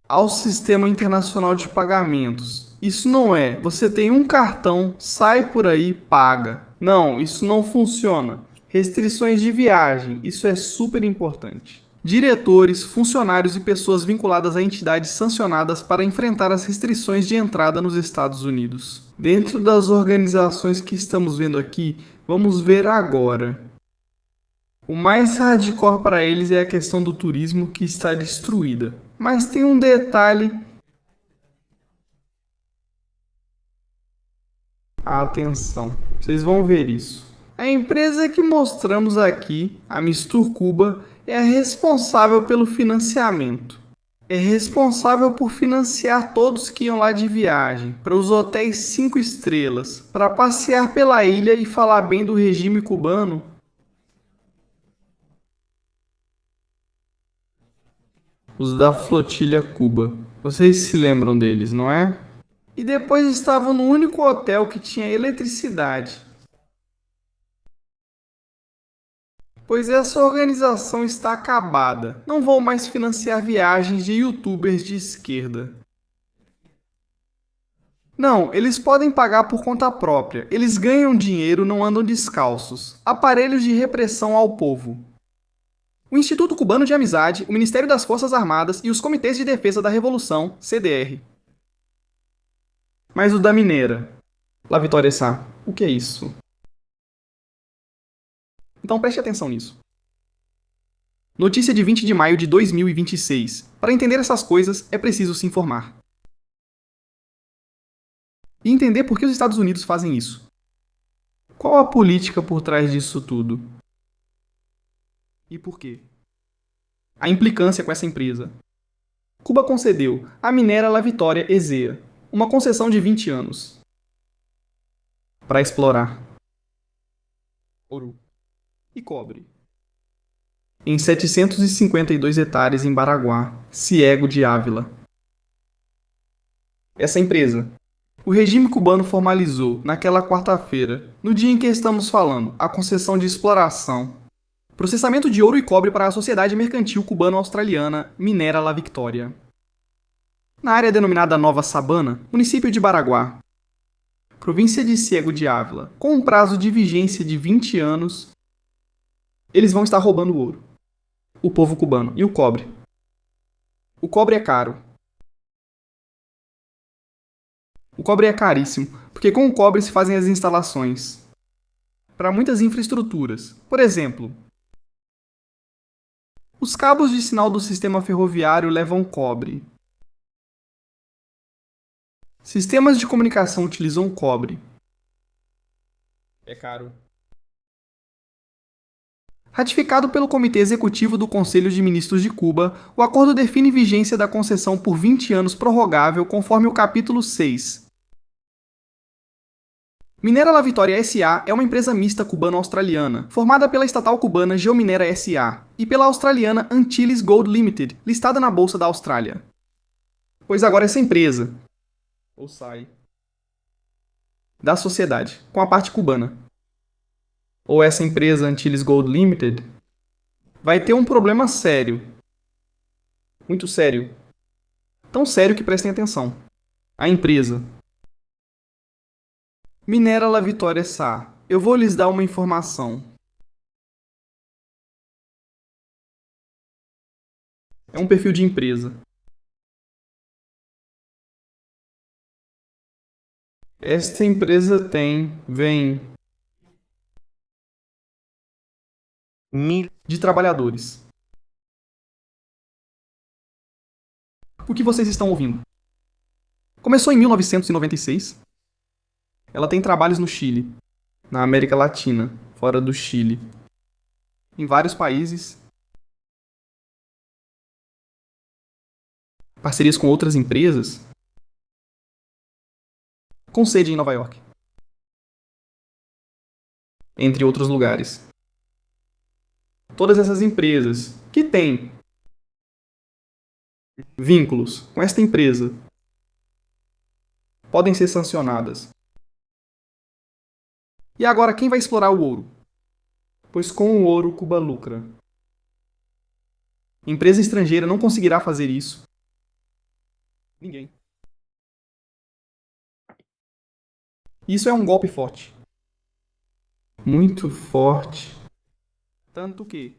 Speaker 1: ao sistema internacional de pagamentos. Isso não é, você tem um cartão, sai por aí, paga. Não, isso não funciona. Restrições de viagem, isso é super importante. Diretores, funcionários e pessoas vinculadas a entidades sancionadas para enfrentar as restrições de entrada nos Estados Unidos. Dentro das organizações que estamos vendo aqui, vamos ver agora. O mais hardcore para eles é a questão do turismo, que está destruída. Mas tem um detalhe. Atenção, vocês vão ver isso. A empresa que mostramos aqui, a Mistur Cuba, é a responsável pelo financiamento. É responsável por financiar todos que iam lá de viagem, para os hotéis 5 estrelas, para passear pela ilha e falar bem do regime cubano. Os da Flotilha Cuba. Vocês se lembram deles, não é? E depois estavam no único hotel que tinha eletricidade. Pois essa organização está acabada. Não vão mais financiar viagens de youtubers de esquerda. Não, eles podem pagar por conta própria. Eles ganham dinheiro, não andam descalços. Aparelhos de repressão ao povo. O Instituto Cubano de Amizade, o Ministério das Forças Armadas e os Comitês de Defesa da Revolução, CDR. Mas o da Minera. La Victoria S.A. O que é isso? Então preste atenção nisso. Notícia de 20 de maio de 2026. Para entender essas coisas, é preciso se informar. E entender por que os Estados Unidos fazem isso. Qual a política por trás disso tudo? E por quê? A implicância com essa empresa. Cuba concedeu à Minera La Vitória ESEA uma concessão de 20 anos para explorar ouro e cobre em 752 hectares em Baraguá, Ciego de Ávila. Essa empresa, o regime cubano formalizou naquela quarta-feira, no dia em que estamos falando, a concessão de exploração, processamento de ouro e cobre para a sociedade mercantil cubano-australiana Minera La Victoria. Na área denominada Nova Sabana, município de Baraguá, província de Ciego de Ávila, com um prazo de vigência de 20 anos, eles vão estar roubando o ouro, o povo cubano, e o cobre. O cobre é caro. O cobre é caríssimo, porque com o cobre se fazem as instalações para muitas infraestruturas. Por exemplo, os cabos de sinal do sistema ferroviário levam cobre. Sistemas de comunicação utilizam cobre. É caro. Ratificado pelo Comitê Executivo do Conselho de Ministros de Cuba, o acordo define vigência da concessão por 20 anos prorrogável conforme o capítulo 6. Minera La Vitória S.A. é uma empresa mista cubano-australiana, formada pela estatal cubana Geominera S.A. e pela australiana Antilles Gold Limited, listada na Bolsa da Austrália. Pois agora essa empresa ou sai da sociedade, com a parte cubana, ou essa empresa Antilles Gold Limited, vai ter um problema sério. Muito sério. Tão sério que prestem atenção. A empresa Minera La Vitória S.A. Eu vou lhes dar uma informação. É um perfil de empresa. Esta empresa vem de trabalhadores. O que vocês estão ouvindo? Começou em 1996. Ela tem trabalhos no Chile, na América Latina, fora do Chile, em vários países, parcerias com outras empresas, com sede em Nova York, entre outros lugares. Todas essas empresas que têm vínculos com esta empresa podem ser sancionadas. E agora quem vai explorar o ouro? Pois com o ouro Cuba lucra. Empresa estrangeira não conseguirá fazer isso. Ninguém. Isso é um golpe forte. Muito forte. Tanto que...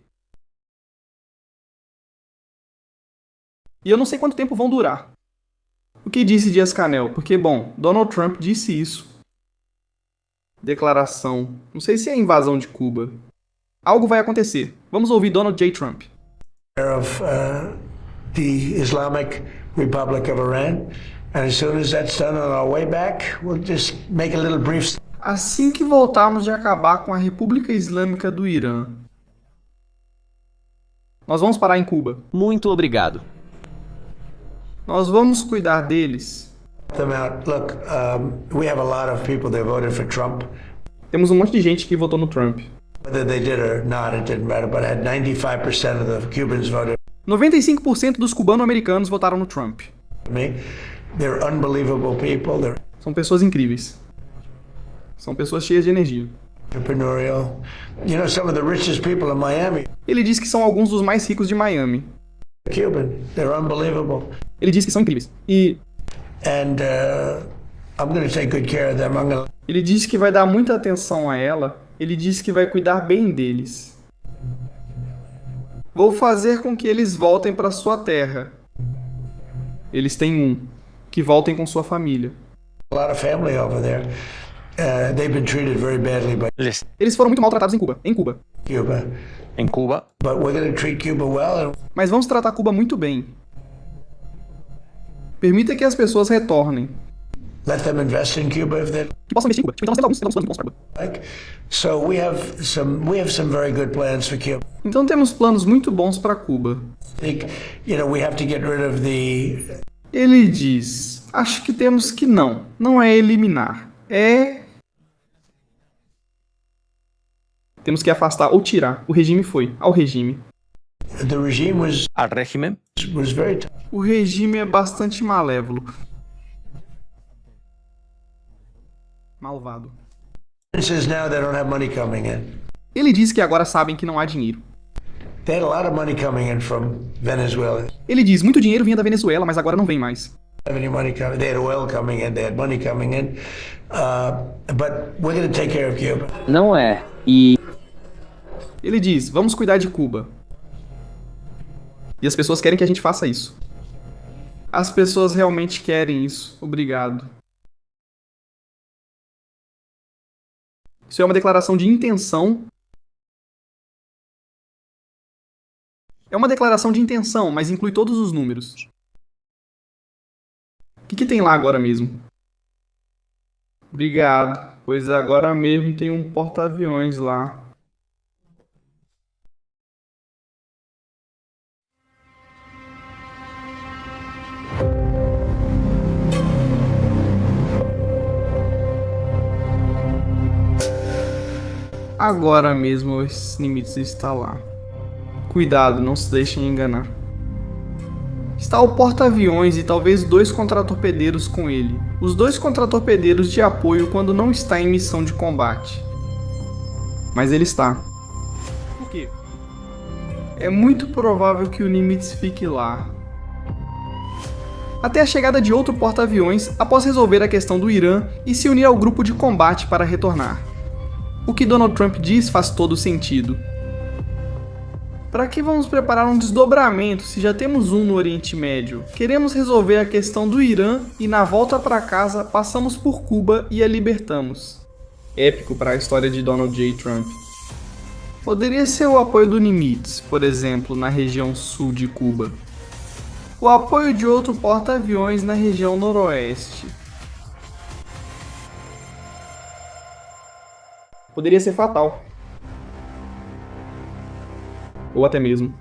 Speaker 1: E eu não sei quanto tempo vão durar. O que disse Dias-Canel? Porque, bom, Donald Trump disse isso. Declaração. Não sei se é invasão de Cuba. Algo vai acontecer. Vamos ouvir Donald J. Trump.
Speaker 7: Of the Islamic Republic of Iran, and as soon as that's done on our way back, we'll just make a little brief.
Speaker 1: Assim que voltarmos de acabar com a República Islâmica do Irã, nós vamos parar em Cuba.
Speaker 6: Muito obrigado.
Speaker 1: Nós vamos cuidar deles.
Speaker 7: Them out. Look, we have a lot of people that voted for Trump.
Speaker 1: Temos um monte de gente que votou no Trump.
Speaker 7: Whether they did or not, it didn't matter. But I had 95% of the Cubans voted
Speaker 1: 95% dos cubano-americanos votaram no Trump.
Speaker 7: for me. They're unbelievable people. They're
Speaker 1: São pessoas incríveis. São pessoas cheias de energia.
Speaker 7: entrepreneurial. You know, some of the richest people in Miami,
Speaker 1: Ele diz que são alguns dos mais ricos de Miami.
Speaker 7: Cuban. They're unbelievable.
Speaker 1: Ele diz que são incríveis. E
Speaker 7: And I'm going to take good care of them. I'm going to
Speaker 1: ele diz que vai dar muita atenção a ela. Ele diz que vai cuidar bem deles. Vou fazer com que eles voltem para sua terra. Eles têm um. Que voltem com sua família.
Speaker 7: a lot of family over there. They've been treated very badly by
Speaker 2: Les-
Speaker 1: Eles foram muito maltratados em Cuba.
Speaker 7: Cuba.
Speaker 2: En Cuba,
Speaker 7: But we're going to treat Cuba well, and
Speaker 1: Mas vamos tratar Cuba muito bem. Permita que as pessoas retornem.
Speaker 7: let them invest in Cuba if they
Speaker 1: Que possam investir em Cuba. Tipo, então nós temos alguns planos muito bons para Cuba.
Speaker 7: like. So we have some very good plans for Cuba.
Speaker 1: Então temos planos muito bons para Cuba.
Speaker 7: I think, we have to get rid of the
Speaker 1: Ele diz, acho que temos que não é eliminar, temos que afastar ou tirar. O regime foi, ao regime.
Speaker 7: regime
Speaker 2: Al régimen.
Speaker 7: was very tough.
Speaker 1: O regime é bastante malévolo. Malvado.
Speaker 7: It says now they don't have money coming in.
Speaker 1: Ele diz que agora sabem que não há dinheiro.
Speaker 7: They had a lot of money coming in from Venezuela.
Speaker 1: Ele diz, muito dinheiro vinha da Venezuela, mas agora não vem mais.
Speaker 7: Have any money coming? They had oil coming in. They had money coming in. But we're going to take care of Cuba.
Speaker 8: Não é. E
Speaker 1: Ele diz, vamos cuidar de Cuba. E as pessoas querem que a gente faça isso. As pessoas realmente querem isso. Obrigado. Isso é uma declaração de intenção. É uma declaração de intenção, mas inclui todos os números. O que tem lá agora mesmo? Obrigado, pois agora mesmo tem um porta-aviões lá. Agora mesmo esse Nimitz está lá. Cuidado, não se deixem enganar. Está o porta-aviões e talvez 2 contratorpedeiros com ele. Os 2 contratorpedeiros de apoio quando não está em missão de combate. Mas ele está. Por quê? É muito provável que o Nimitz fique lá. Até a chegada de outro porta-aviões após resolver a questão do Irã e se unir ao grupo de combate para retornar. O que Donald Trump diz faz todo sentido. Para que vamos preparar um desdobramento se já temos um no Oriente Médio? Queremos resolver a questão do Irã e na volta para casa passamos por Cuba e a libertamos. Épico para a história de Donald J. Trump. Poderia ser o apoio do Nimitz, por exemplo, na região sul de Cuba. O apoio de outro porta-aviões na região noroeste. Poderia ser fatal. Ou até mesmo.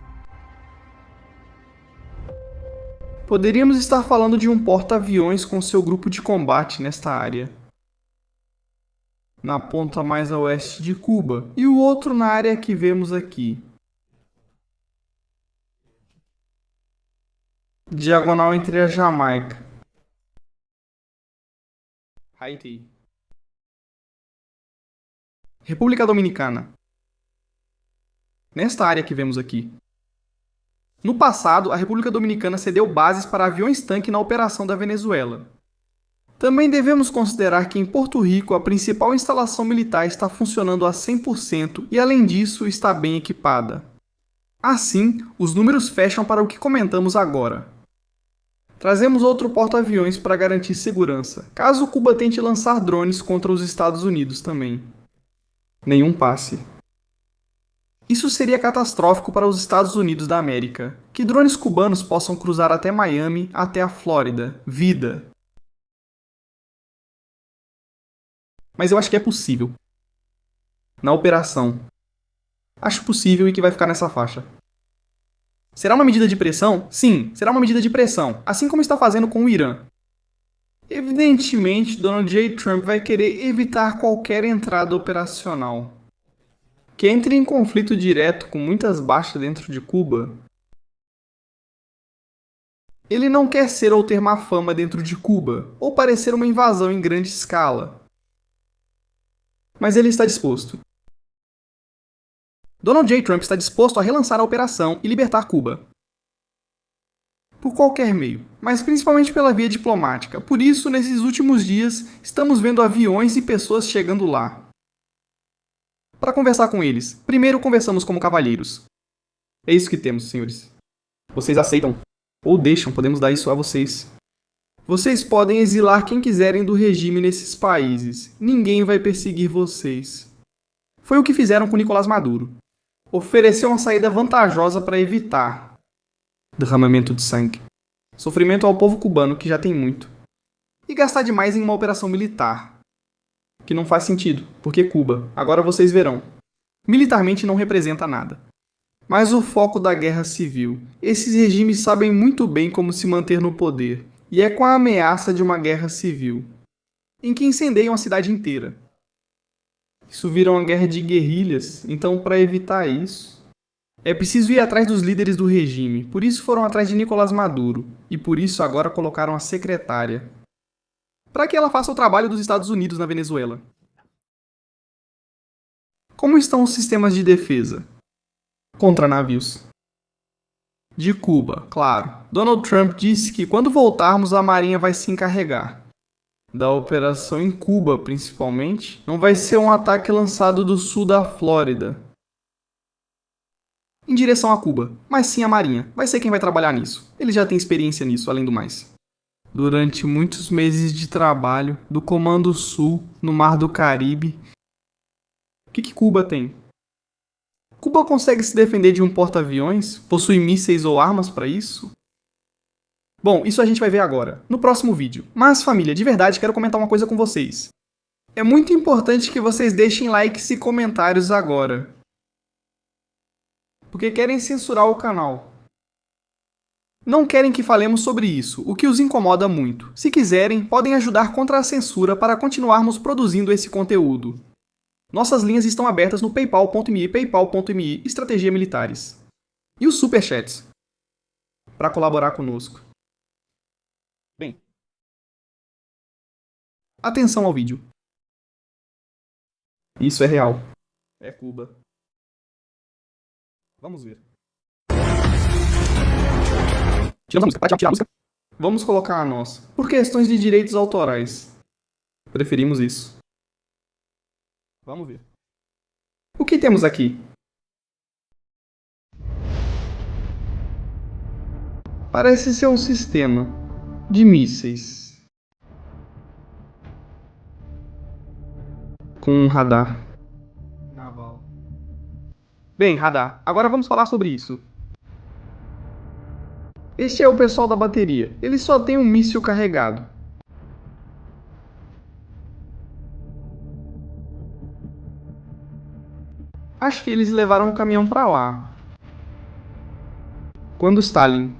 Speaker 1: Poderíamos estar falando de um porta-aviões com seu grupo de combate nesta área. Na ponta mais a oeste de Cuba, e o outro na área que vemos aqui. Diagonal entre a Jamaica. Haiti. República Dominicana. Nesta área que vemos aqui. No passado, a República Dominicana cedeu bases para aviões-tanque na operação da Venezuela. Também devemos considerar que em Porto Rico a principal instalação militar está funcionando a 100% e, além disso, está bem equipada. Assim, os números fecham para o que comentamos agora. Trazemos outro porta-aviões para garantir segurança, caso Cuba tente lançar drones contra os Estados Unidos também. Nenhum passe. Isso seria catastrófico para os Estados Unidos da América, que drones cubanos possam cruzar até Miami, até a Flórida. Vida. Mas eu acho que é possível. Na operação. Acho possível e que vai ficar nessa faixa. Será uma medida de pressão? Sim, será uma medida de pressão, assim como está fazendo com o Irã. Evidentemente, Donald J. Trump vai querer evitar qualquer entrada operacional. Que entre em conflito direto com muitas baixas dentro de Cuba. Ele não quer ser ou ter má fama dentro de Cuba, ou parecer uma invasão em grande escala. Mas ele está disposto. Donald J. Trump está disposto a relançar a operação e libertar Cuba. Por qualquer meio, mas principalmente pela via diplomática. Por isso, nesses últimos dias, estamos vendo aviões e pessoas chegando lá. Para conversar com eles, primeiro conversamos como cavalheiros. É isso que temos, senhores. Vocês aceitam? Ou deixam, podemos dar isso a vocês. Vocês podem exilar quem quiserem do regime nesses países. Ninguém vai perseguir vocês. Foi o que fizeram com Nicolás Maduro. Ofereceu uma saída vantajosa para evitar derramamento de sangue. Sofrimento ao povo cubano, que já tem muito. e gastar demais em uma operação militar. Que não faz sentido, porque Cuba, agora vocês verão, militarmente não representa nada. Mas o foco da guerra civil. Esses regimes sabem muito bem como se manter no poder, e é com a ameaça de uma guerra civil, em que incendeiam a cidade inteira. Isso vira uma guerra de guerrilhas, então para evitar isso, é preciso ir atrás dos líderes do regime. Por isso foram atrás de Nicolás Maduro, e por isso agora colocaram a secretária, para que ela faça o trabalho dos Estados Unidos na Venezuela. Como estão os sistemas de defesa? Contra navios. De Cuba, claro. Donald Trump disse que quando voltarmos a Marinha vai se encarregar. Da operação em Cuba, principalmente, não vai ser um ataque lançado do sul da Flórida em direção a Cuba, mas sim a Marinha. Vai ser quem vai trabalhar nisso. Ele já tem experiência nisso, além do mais. Durante muitos meses de trabalho do Comando Sul, no Mar do Caribe, o que Cuba tem? Cuba consegue se defender de um porta-aviões? Possui mísseis ou armas para isso? Bom, isso a gente vai ver agora, no próximo vídeo. Mas, família, de verdade, quero comentar uma coisa com vocês. É muito importante que vocês deixem likes e comentários agora, porque querem censurar o canal. Não querem que falemos sobre isso, o que os incomoda muito. Se quiserem, podem ajudar contra a censura para continuarmos produzindo esse conteúdo. Nossas linhas estão abertas no paypal.me, paypal.me, Estratégia Militares. E os superchats, para colaborar conosco. Bem, atenção ao vídeo. Isso é real. É Cuba. Vamos ver. Tiramos a música. Pode tirar a música. Vamos colocar a nossa. Por questões de direitos autorais. Preferimos isso. Vamos ver. O que temos aqui? Parece ser um sistema de mísseis com um radar naval. Bem, radar. Agora vamos falar sobre isso. Este é o pessoal da bateria. Ele só tem um míssil carregado. Acho que eles levaram o caminhão pra lá. Quando Stalin,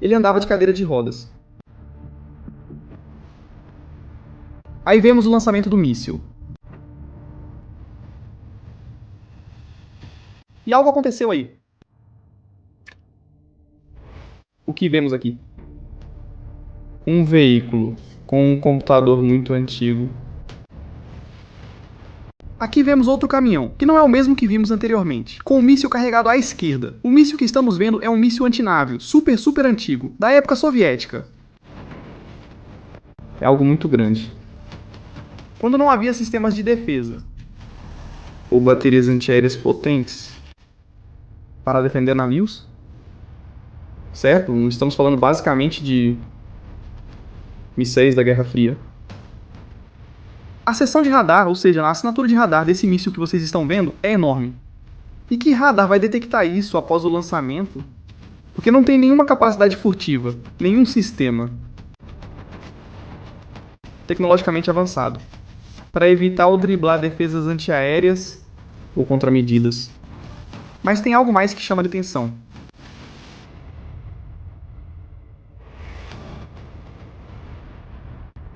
Speaker 1: ele andava de cadeira de rodas. Aí vemos o lançamento do míssil. E algo aconteceu aí. O que vemos aqui? Um veículo com um computador muito antigo. Aqui vemos outro caminhão, que não é o mesmo que vimos anteriormente, com um míssil carregado à esquerda. O míssil que estamos vendo é um míssil antinávio, super antigo, da época soviética. É algo muito grande. Quando não havia sistemas de defesa, ou baterias antiaéreas potentes, para defender navios, certo? Estamos falando basicamente de mísseis da Guerra Fria. A seção de radar, ou seja, a assinatura de radar desse míssil que vocês estão vendo é enorme. E que radar vai detectar isso após o lançamento? Porque não tem nenhuma capacidade furtiva, nenhum sistema tecnologicamente avançado para evitar ou driblar defesas antiaéreas ou contramedidas. Mas tem algo mais que chama a atenção.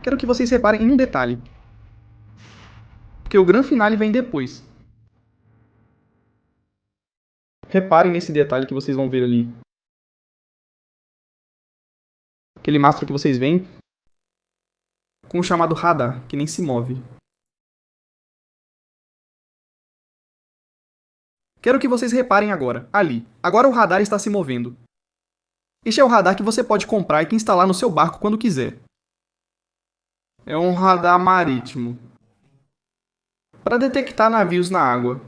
Speaker 1: Quero que vocês reparem em um detalhe, porque o grande finale vem depois. Reparem nesse detalhe que vocês vão ver ali. Aquele mastro que vocês veem com o chamado radar, que nem se move. Quero que vocês reparem agora, ali. Agora o radar está se movendo. Este é o radar que você pode comprar e que instalar no seu barco quando quiser. É um radar marítimo, para detectar navios na água.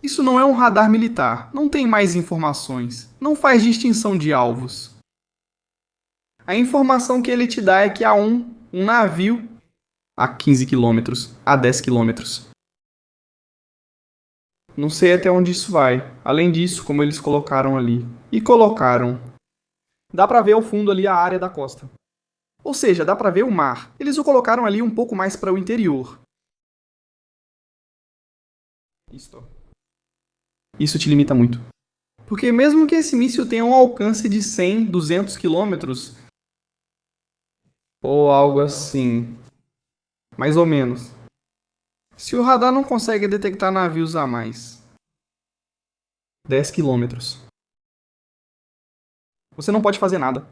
Speaker 1: Isso não é um radar militar, não tem mais informações, não faz distinção de alvos. A informação que ele te dá é que há um navio a 15 km, a 10 km. Não sei até onde isso vai. Além disso, como eles colocaram ali. E colocaram. Dá pra ver ao fundo ali a área da costa. Ou seja, dá para ver o mar. Eles o colocaram ali um pouco mais para o interior. Isso te limita muito. Porque mesmo que esse míssil tenha um alcance de 100, 200 quilômetros, ou algo assim, mais ou menos, se o radar não consegue detectar navios a mais 10 quilômetros, você não pode fazer nada.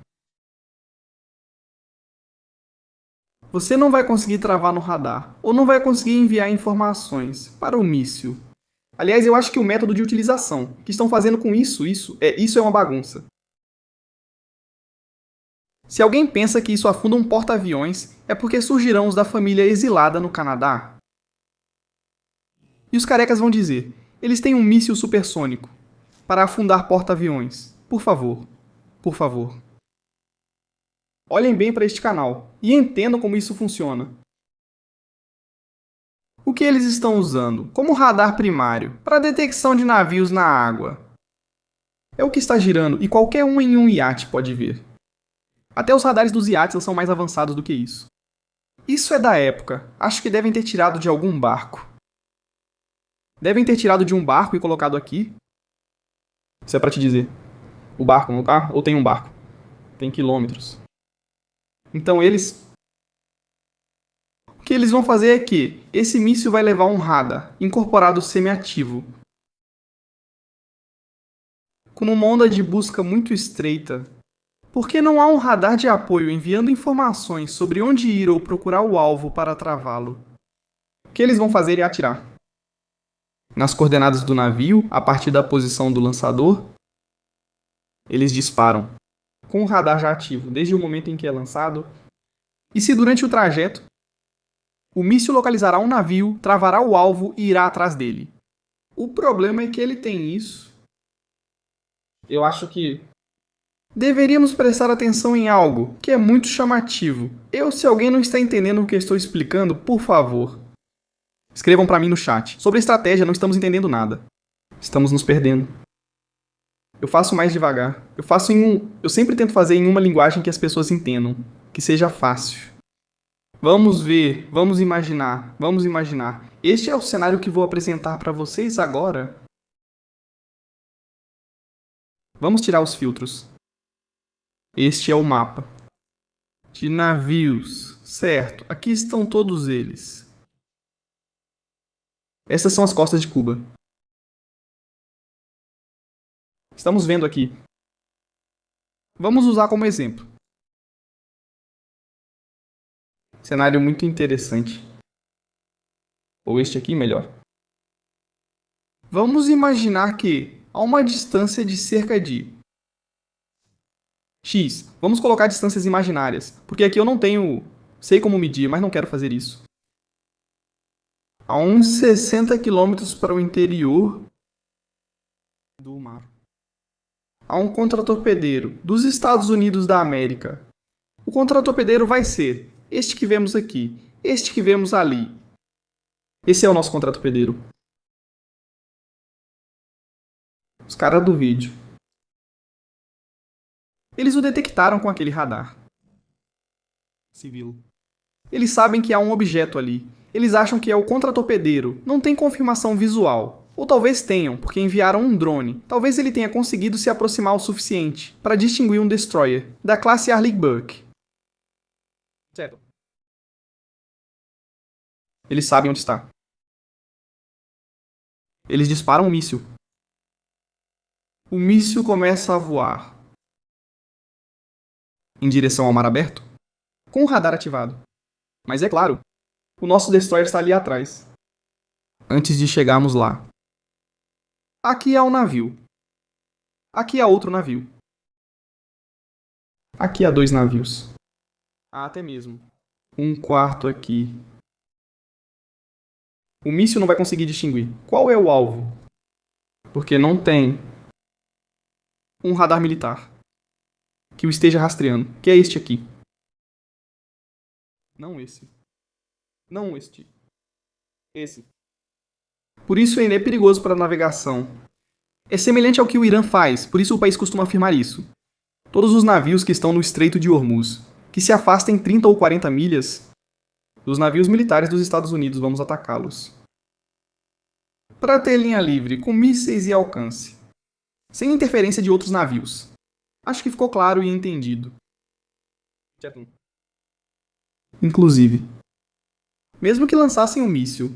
Speaker 1: Você não vai conseguir travar no radar, ou não vai conseguir enviar informações para o míssil. Aliás, eu acho que o método de utilização que estão fazendo com isso é uma bagunça. Se alguém pensa que isso afunda um porta-aviões, é porque surgirão os da família exilada no Canadá. E os carecas vão dizer, eles têm um míssil supersônico para afundar porta-aviões. Por favor, por favor. Olhem bem para este canal e entendam como isso funciona. O que eles estão usando como radar primário para detecção de navios na água? É o que está girando e qualquer um em um iate pode ver. Até os radares dos iates são mais avançados do que isso. Isso é da época. Acho que devem ter tirado de algum barco. Devem ter tirado de um barco e colocado aqui. Isso é para te dizer. O barco não tá? Ou tem um barco? Tem quilômetros. Então o que eles vão fazer é que esse míssil vai levar um radar incorporado semiativo com uma onda de busca muito estreita. Porque não há um radar de apoio enviando informações sobre onde ir ou procurar o alvo para travá-lo. O que eles vão fazer é atirar nas coordenadas do navio, a partir da posição do lançador. Eles disparam com o radar já ativo desde o momento em que é lançado. E se durante o trajeto o míssil localizará um navio, travará o alvo e irá atrás dele. O problema é que ele tem isso. Eu acho que deveríamos prestar atenção em algo que é muito chamativo. Se alguém não está entendendo o que eu estou explicando, por favor, escrevam para mim no chat. Sobre estratégia, não estamos entendendo nada. Estamos nos perdendo. Eu faço mais devagar. Eu sempre tento fazer em uma linguagem que as pessoas entendam, que seja fácil. Vamos ver, vamos imaginar. Este é o cenário que vou apresentar para vocês agora. Vamos tirar os filtros. Este é o mapa de navios, certo? Aqui estão todos eles. Essas são as costas de Cuba. Estamos vendo aqui. Vamos usar como exemplo. Cenário muito interessante. Ou este aqui, melhor. Vamos imaginar que, a uma distância de cerca de X, vamos colocar distâncias imaginárias, porque aqui eu não sei como medir, mas não quero fazer isso. A uns 60 km para o interior do mar. Há um contratorpedeiro dos Estados Unidos da América. O contratorpedeiro vai ser este que vemos aqui, este que vemos ali. Esse é o nosso contratorpedeiro. Os caras do vídeo. Eles o detectaram com aquele radar civil. Eles sabem que há um objeto ali. Eles acham que é o contratorpedeiro. Não tem confirmação visual. Ou talvez tenham, porque enviaram um drone. Talvez ele tenha conseguido se aproximar o suficiente para distinguir um destroyer da classe Arleigh-Burke. Certo. Eles sabem onde está. Eles disparam um míssil. O míssil começa a voar em direção ao mar aberto, com o radar ativado. Mas é claro, o nosso destroyer está ali atrás. Antes de chegarmos lá. Aqui há um navio. Aqui há outro navio. Aqui há 2 navios. Há até mesmo um quarto aqui. O míssil não vai conseguir distinguir qual é o alvo, porque não tem um radar militar que o esteja rastreando, que é este aqui. Não esse. Não este. Esse. Por isso ele é perigoso para a navegação. É semelhante ao que o Irã faz, por isso o país costuma afirmar isso. Todos os navios que estão no Estreito de Hormuz, que se afastem 30 ou 40 milhas dos navios militares dos Estados Unidos. Vamos atacá-los. Para ter linha livre, com mísseis e alcance, sem interferência de outros navios. Acho que ficou claro e entendido. Inclusive, mesmo que lançassem um míssil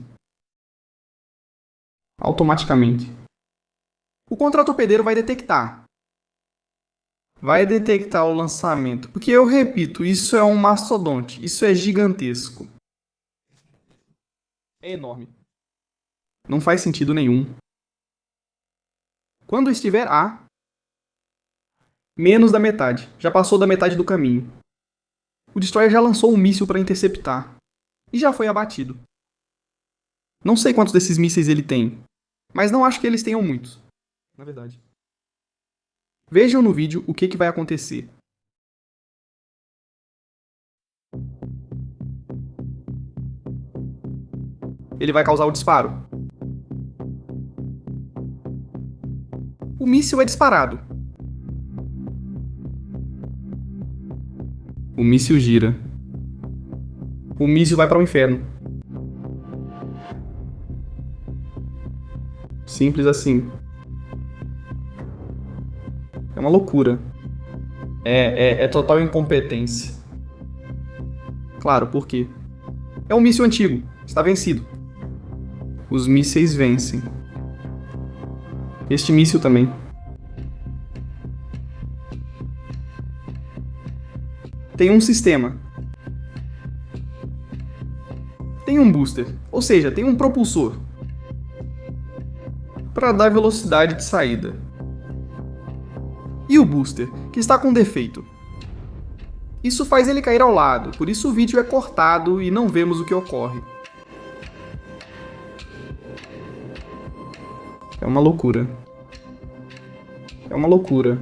Speaker 1: automaticamente, o contratorpedeiro vai detectar. Vai detectar o lançamento. Porque eu repito, isso é um mastodonte. Isso é gigantesco. É enorme. Não faz sentido nenhum. Quando estiver a menos da metade, já passou da metade do caminho, o destroyer já lançou um míssil para interceptar e já foi abatido. Não sei quantos desses mísseis ele tem, mas não acho que eles tenham muitos, na verdade. Vejam no vídeo o que vai acontecer. Ele vai causar o disparo. O míssil é disparado. O míssil gira. O míssil vai para o inferno. Simples assim. É uma loucura. É total incompetência. Claro, por quê? É um míssil antigo. Está vencido. Os mísseis vencem. Este míssil também. Tem um sistema. Tem um booster. Ou seja, tem um propulsor. Para dar velocidade de saída. E o booster, que está com defeito. Isso faz ele cair ao lado, por isso o vídeo é cortado e não vemos o que ocorre. É uma loucura. É uma loucura.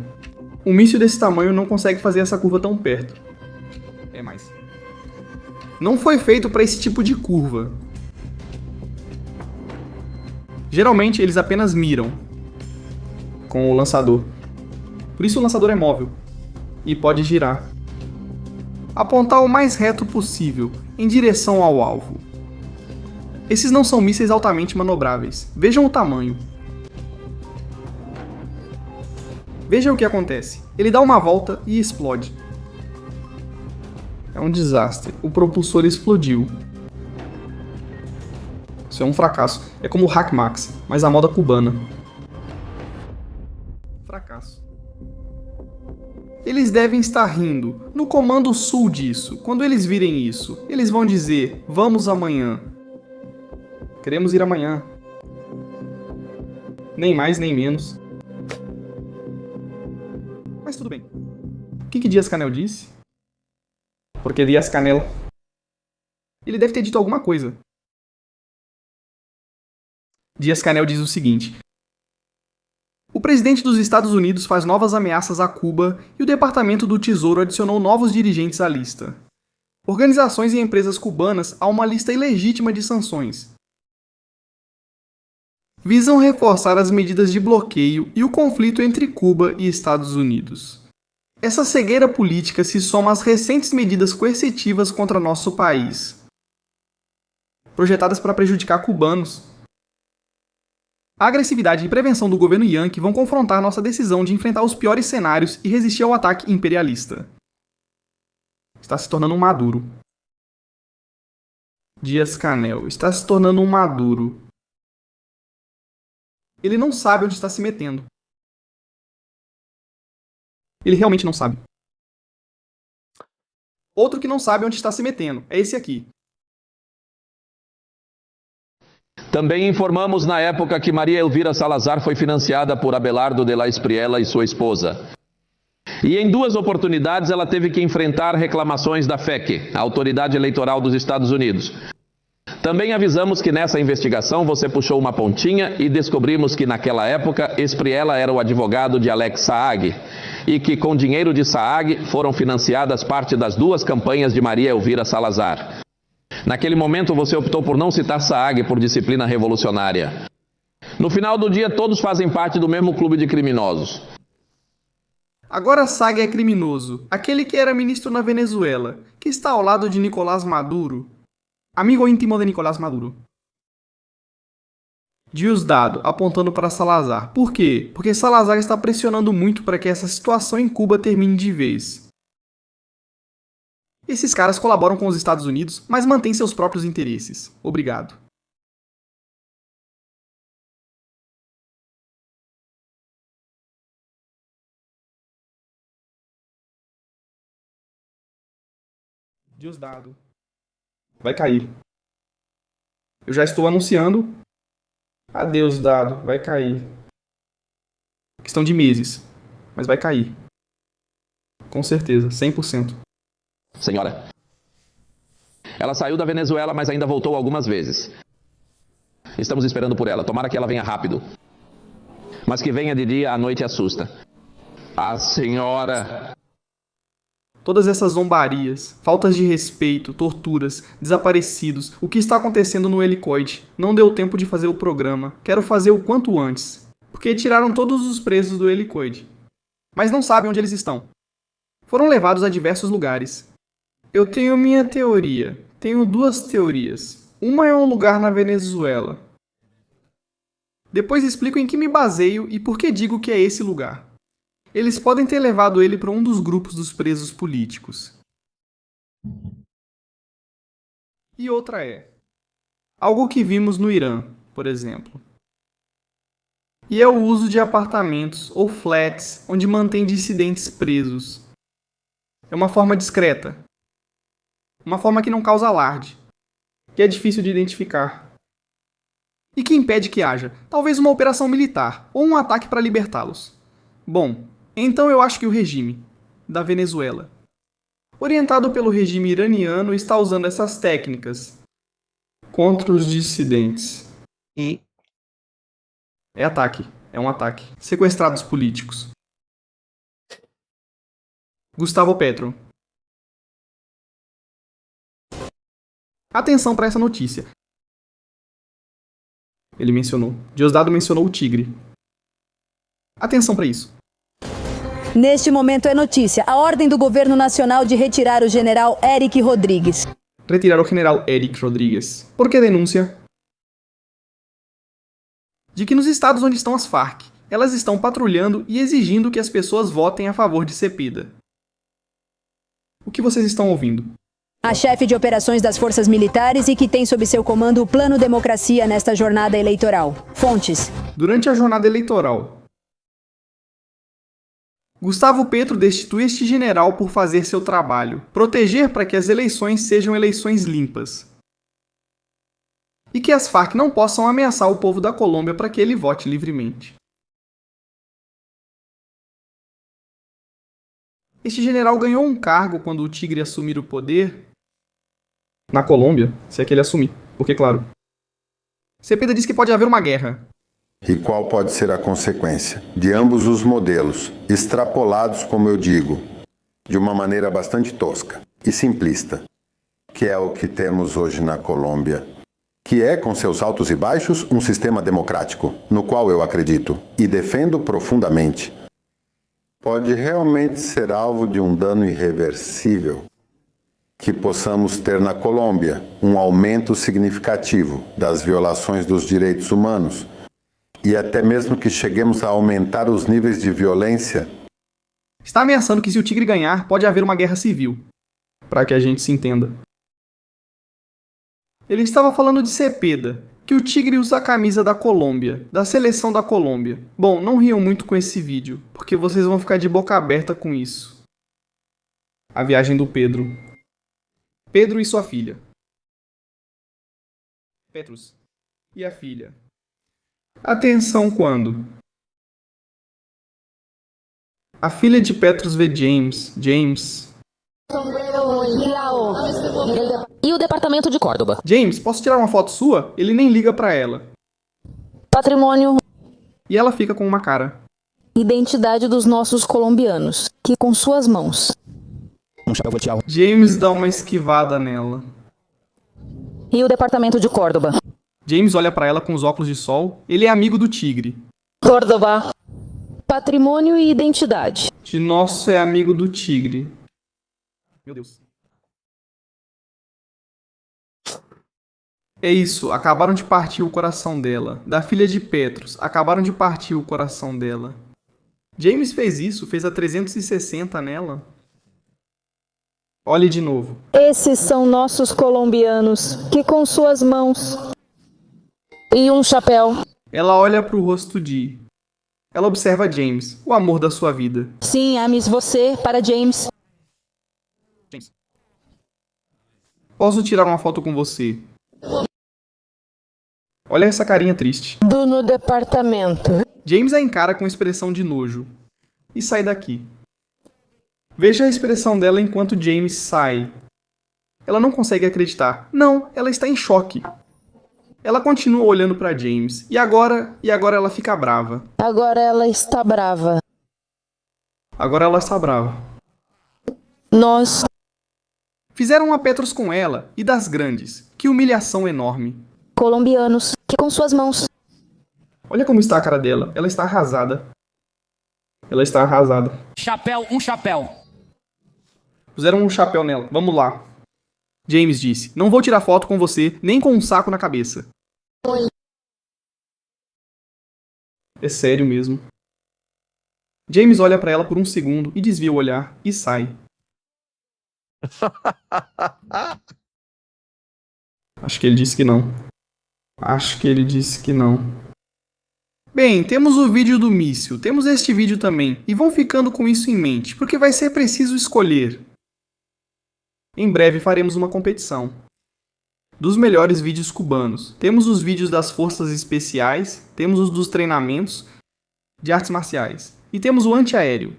Speaker 1: Um míssil desse tamanho não consegue fazer essa curva tão perto. É mais. Não foi feito para esse tipo de curva. Geralmente eles apenas miram com o lançador. Por isso o lançador é móvel e pode girar. Apontar o mais reto possível em direção ao alvo. Esses não são mísseis altamente manobráveis. Vejam o tamanho. Veja o que acontece. Ele dá uma volta e explode. É um desastre. O propulsor explodiu. Isso é um fracasso. É como o Hack Max, mas a moda cubana. Fracasso. Eles devem estar rindo no comando sul disso. Quando eles virem isso, eles vão dizer: vamos amanhã. Queremos ir amanhã. Nem mais, nem menos. Mas tudo bem. O que Díaz-Canel disse? Porque Díaz-Canel... Ele deve ter dito alguma coisa. Díaz-Canel diz o seguinte: o presidente dos Estados Unidos faz novas ameaças a Cuba e o Departamento do Tesouro adicionou novos dirigentes à lista. Organizações e empresas cubanas a uma lista ilegítima de sanções. Visam reforçar as medidas de bloqueio e o conflito entre Cuba e Estados Unidos. Essa cegueira política se soma às recentes medidas coercitivas contra nosso país, projetadas para prejudicar cubanos. A agressividade e prevenção do governo Yankee vão confrontar nossa decisão de enfrentar os piores cenários e resistir ao ataque imperialista. Está se tornando um Maduro. Díaz-Canel está se tornando um Maduro. Ele não sabe onde está se metendo. Ele realmente não sabe. Outro que não sabe onde está se metendo é esse aqui.
Speaker 8: Também informamos na época que Maria Elvira Salazar foi financiada por Abelardo de la Espriella e sua esposa. E em 2 oportunidades ela teve que enfrentar reclamações da FEC, a Autoridade Eleitoral dos Estados Unidos. Também avisamos que nessa investigação você puxou uma pontinha e descobrimos que naquela época Espriella era o advogado de Alex Saag e que com dinheiro de Saag foram financiadas parte das 2 campanhas de Maria Elvira Salazar. Naquele momento você optou por não citar Saag por disciplina revolucionária. No final do dia todos fazem parte do mesmo clube de criminosos.
Speaker 1: Agora Saga é criminoso, aquele que era ministro na Venezuela, que está ao lado de Nicolás Maduro. Amigo íntimo de Nicolás Maduro. Diosdado, apontando para Salazar. Por quê? Porque Salazar está pressionando muito para que essa situação em Cuba termine de vez. Esses caras colaboram com os Estados Unidos, mas mantêm seus próprios interesses. Obrigado. Diosdado. Vai cair. Eu já estou anunciando. Adeus, dado. Vai cair. Questão de meses. Mas vai cair. Com certeza. 100%.
Speaker 8: Senhora. Ela saiu da Venezuela, mas ainda voltou algumas vezes. Estamos esperando por ela. Tomara que ela venha rápido. Mas que venha de dia, à noite assusta. A senhora...
Speaker 1: Todas essas zombarias, faltas de respeito, torturas, desaparecidos, o que está acontecendo no helicoide? Não deu tempo de fazer o programa. Quero fazer o quanto antes. Porque tiraram todos os presos do helicoide. Mas não sabem onde eles estão. Foram levados a diversos lugares. Eu tenho minha teoria. Tenho duas teorias. Uma é um lugar na Venezuela. Depois explico em que me baseio e por que digo que é esse lugar. Eles podem ter levado ele para um dos grupos dos presos políticos. E outra é algo que vimos no Irã, por exemplo. E é o uso de apartamentos ou flats onde mantém dissidentes presos. É uma forma discreta. Uma forma que não causa alarde. Que é difícil de identificar. E que impede que haja, talvez, uma operação militar ou um ataque para libertá-los. Bom, então eu acho que o regime da Venezuela, orientado pelo regime iraniano, está usando essas técnicas contra os dissidentes.
Speaker 2: Y
Speaker 1: É ataque. É um ataque. Sequestrados políticos. Gustavo Petro. Atenção para essa notícia. Ele mencionou. Diosdado mencionou o tigre. Atenção para isso.
Speaker 9: Neste momento é notícia. A ordem do governo nacional de retirar o general Eric Rodrigues.
Speaker 1: Retirar o general Eric Rodrigues. Por que denúncia? De que nos estados onde estão as Farc, elas estão patrulhando e exigindo que as pessoas votem a favor de Cepeda. O que vocês estão ouvindo?
Speaker 9: A chefe de operações das forças militares e que tem sob seu comando o Plano Democracia nesta jornada eleitoral. Fontes.
Speaker 1: Durante a jornada eleitoral, Gustavo Petro destitui este general por fazer seu trabalho, proteger para que as eleições sejam eleições limpas. E que as Farc não possam ameaçar o povo da Colômbia para que ele vote livremente. Este general ganhou um cargo quando o Tigre assumir o poder na Colômbia, se é que ele assumir, porque claro. Cepeda diz que pode haver uma guerra.
Speaker 10: E qual pode ser a consequência de ambos os modelos, extrapolados, como eu digo, de uma maneira bastante tosca e simplista, que é o que temos hoje na Colômbia, que é, com seus altos e baixos, um sistema democrático, no qual eu acredito e defendo profundamente. Pode realmente ser alvo de um dano irreversível que possamos ter na Colômbia, um aumento significativo das violações dos direitos humanos, e até mesmo que cheguemos a aumentar os níveis de violência.
Speaker 1: Está ameaçando que se o Tigre ganhar, pode haver uma guerra civil. Para que a gente se entenda. Ele estava falando de Cepeda, que o Tigre usa a camisa da Colômbia, da seleção da Colômbia. Bom, não riam muito com esse vídeo, porque vocês vão ficar de boca aberta com isso. A viagem do Pedro. Pedro e sua filha. Petrus. E a filha. Atenção quando? A filha de Petrus vê James.
Speaker 11: E o departamento de Córdoba.
Speaker 1: James, posso tirar uma foto sua? Ele nem liga pra ela.
Speaker 11: Patrimônio.
Speaker 1: E ela fica com uma cara.
Speaker 11: Identidade dos nossos colombianos, que com suas mãos.
Speaker 1: James dá uma esquivada nela.
Speaker 11: E o departamento de Córdoba.
Speaker 1: James olha pra ela com os óculos de sol. Ele é amigo do Tigre.
Speaker 11: Córdoba. Patrimônio e identidade.
Speaker 1: De nosso é amigo do tigre. Meu Deus. É isso, acabaram de partir o coração dela. Da filha de Petros, acabaram de partir o coração dela. James fez isso, fez a 360 nela. Olhe de novo.
Speaker 11: Esses são nossos colombianos, que com suas mãos e um chapéu.
Speaker 1: Ela olha pro rosto de... Ela observa James, o amor da sua vida.
Speaker 11: Sim, ames você, para James.
Speaker 1: James. Posso tirar uma foto com você? Olha essa carinha triste.
Speaker 11: No departamento.
Speaker 1: James a encara com expressão de nojo. E sai daqui. Veja a expressão dela enquanto James sai. Ela não consegue acreditar. Não, ela está em choque. Ela continua olhando para James. E agora ela fica brava.
Speaker 11: Agora ela está brava.
Speaker 1: Agora ela está brava.
Speaker 11: Nós
Speaker 1: fizeram uma Petros com ela e das grandes. Que humilhação enorme.
Speaker 11: Colombianos, que com suas mãos.
Speaker 1: Olha como está a cara dela. Ela está arrasada. Ela está arrasada.
Speaker 12: Chapéu, um chapéu.
Speaker 1: Puseram um chapéu nela. Vamos lá. James disse, não vou tirar foto com você, nem com um saco na cabeça. É sério mesmo. James olha pra ela por um segundo e desvia o olhar e sai. Acho que ele disse que não. Acho que ele disse que não. Bem, temos o vídeo do míssil, temos este vídeo também, e vão ficando com isso em mente, porque vai ser preciso escolher. Em breve faremos uma competição. Dos melhores vídeos cubanos. Temos os vídeos das forças especiais, temos os dos treinamentos de artes marciais, e temos o antiaéreo.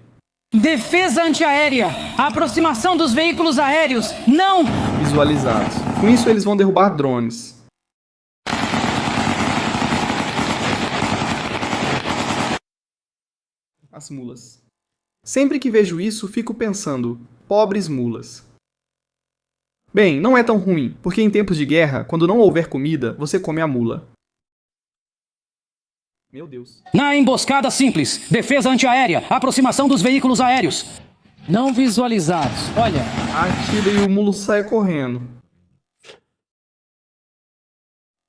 Speaker 12: Defesa antiaérea. Aproximação dos veículos aéreos. Não!
Speaker 1: Visualizados. Com isso eles vão derrubar drones. As mulas. Sempre que vejo isso, fico pensando, pobres mulas. Bem, não é tão ruim, porque em tempos de guerra, quando não houver comida, você come a mula. Meu Deus.
Speaker 12: Na emboscada simples. Defesa antiaérea. Aproximação dos veículos aéreos. Não visualizados. Olha.
Speaker 1: Atira e o mulo sai correndo.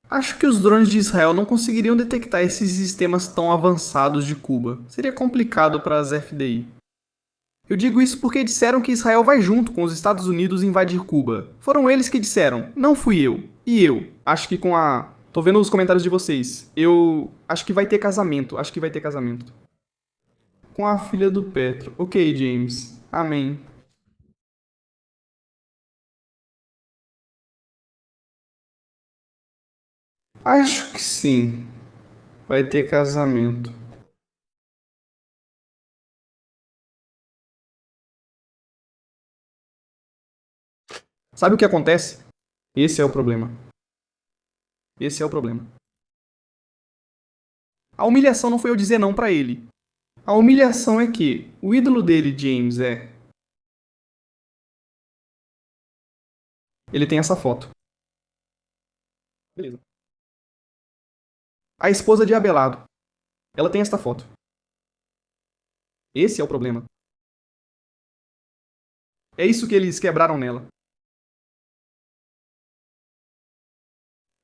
Speaker 1: Acho que os drones de Israel não conseguiriam detectar esses sistemas tão avançados de Cuba. Seria complicado para as FDI. Eu digo isso porque disseram que Israel vai junto com os Estados Unidos invadir Cuba. Foram eles que disseram, não fui eu. E eu, acho que com a... Tô vendo os comentários de vocês. Eu acho que vai ter casamento. Acho que vai ter casamento. Com a filha do Petro. Ok, James. Amém. Acho que sim. Vai ter casamento. Sabe o que acontece? Esse é o problema. Esse é o problema. A humilhação não foi eu dizer não pra ele. A humilhação é que o ídolo dele, James, é... Ele tem essa foto. Beleza. A esposa de Abelardo. Ela tem esta foto. Esse é o problema. É isso que eles quebraram nela.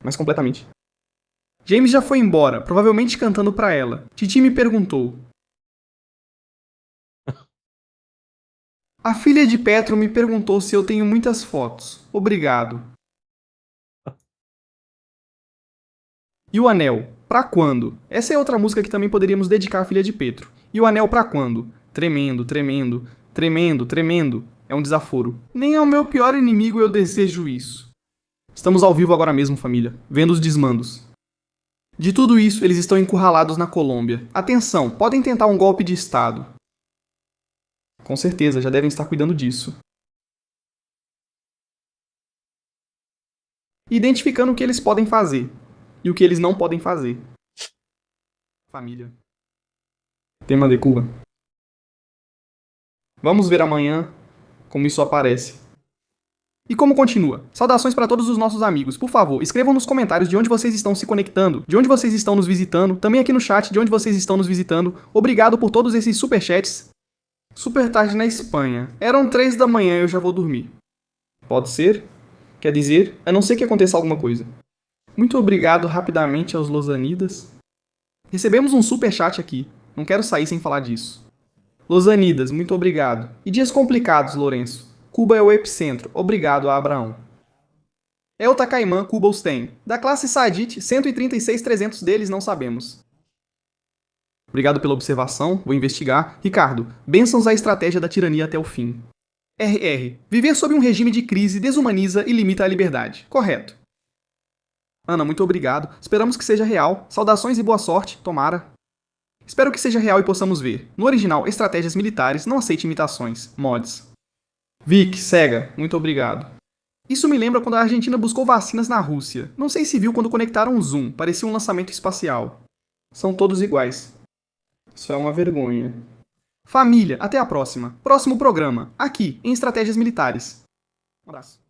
Speaker 1: Mas completamente. James já foi embora, provavelmente cantando pra ela. Titi me perguntou. A filha de Petro me perguntou se eu tenho muitas fotos. Obrigado. E o anel? Pra quando? Essa é outra música que também poderíamos dedicar à filha de Petro. E o anel pra quando? Tremendo, tremendo, tremendo, tremendo. É um desaforo. Nem ao meu pior inimigo eu desejo isso. Estamos ao vivo agora mesmo, família, vendo os desmandos. De tudo isso, eles estão encurralados na Colômbia. Atenção, podem tentar um golpe de Estado. Com certeza, já devem estar cuidando disso. Identificando o que eles podem fazer e o que eles não podem fazer. Família. Tema de Cuba. Vamos ver amanhã como isso aparece. E como continua? Saudações para todos os nossos amigos. Por favor, escrevam nos comentários de onde vocês estão se conectando, de onde vocês estão nos visitando, também aqui no chat de onde vocês estão nos visitando. Obrigado por todos esses superchats. Super tarde na Espanha. Eram 3 da manhã e eu já vou dormir. Pode ser? Quer dizer, a não ser que aconteça alguma coisa. Muito obrigado rapidamente aos Losanidas. Recebemos um super chat aqui. Não quero sair sem falar disso. Losanidas, muito obrigado. E dias complicados, Lourenço. Cuba é o epicentro. Obrigado a Abraão. Elta Caimã Kubalstein. Da classe Sadit, 136.300 deles não sabemos. Obrigado pela observação, vou investigar. Ricardo, bênçãos à estratégia da tirania até o fim. RR. Viver sob um regime de crise desumaniza e limita a liberdade. Correto. Ana, muito obrigado. Esperamos que seja real. Saudações e boa sorte. Tomara. Espero que seja real e possamos ver. No original, estratégias militares, não aceite imitações. Mods. Vic, Sega, muito obrigado. Isso me lembra quando a Argentina buscou vacinas na Rússia. Não sei se viu quando conectaram um Zoom. Parecia um lançamento espacial. São todos iguais. Isso é uma vergonha. Família, até a próxima. Próximo programa, aqui, em Estratégias Militares. Um abraço.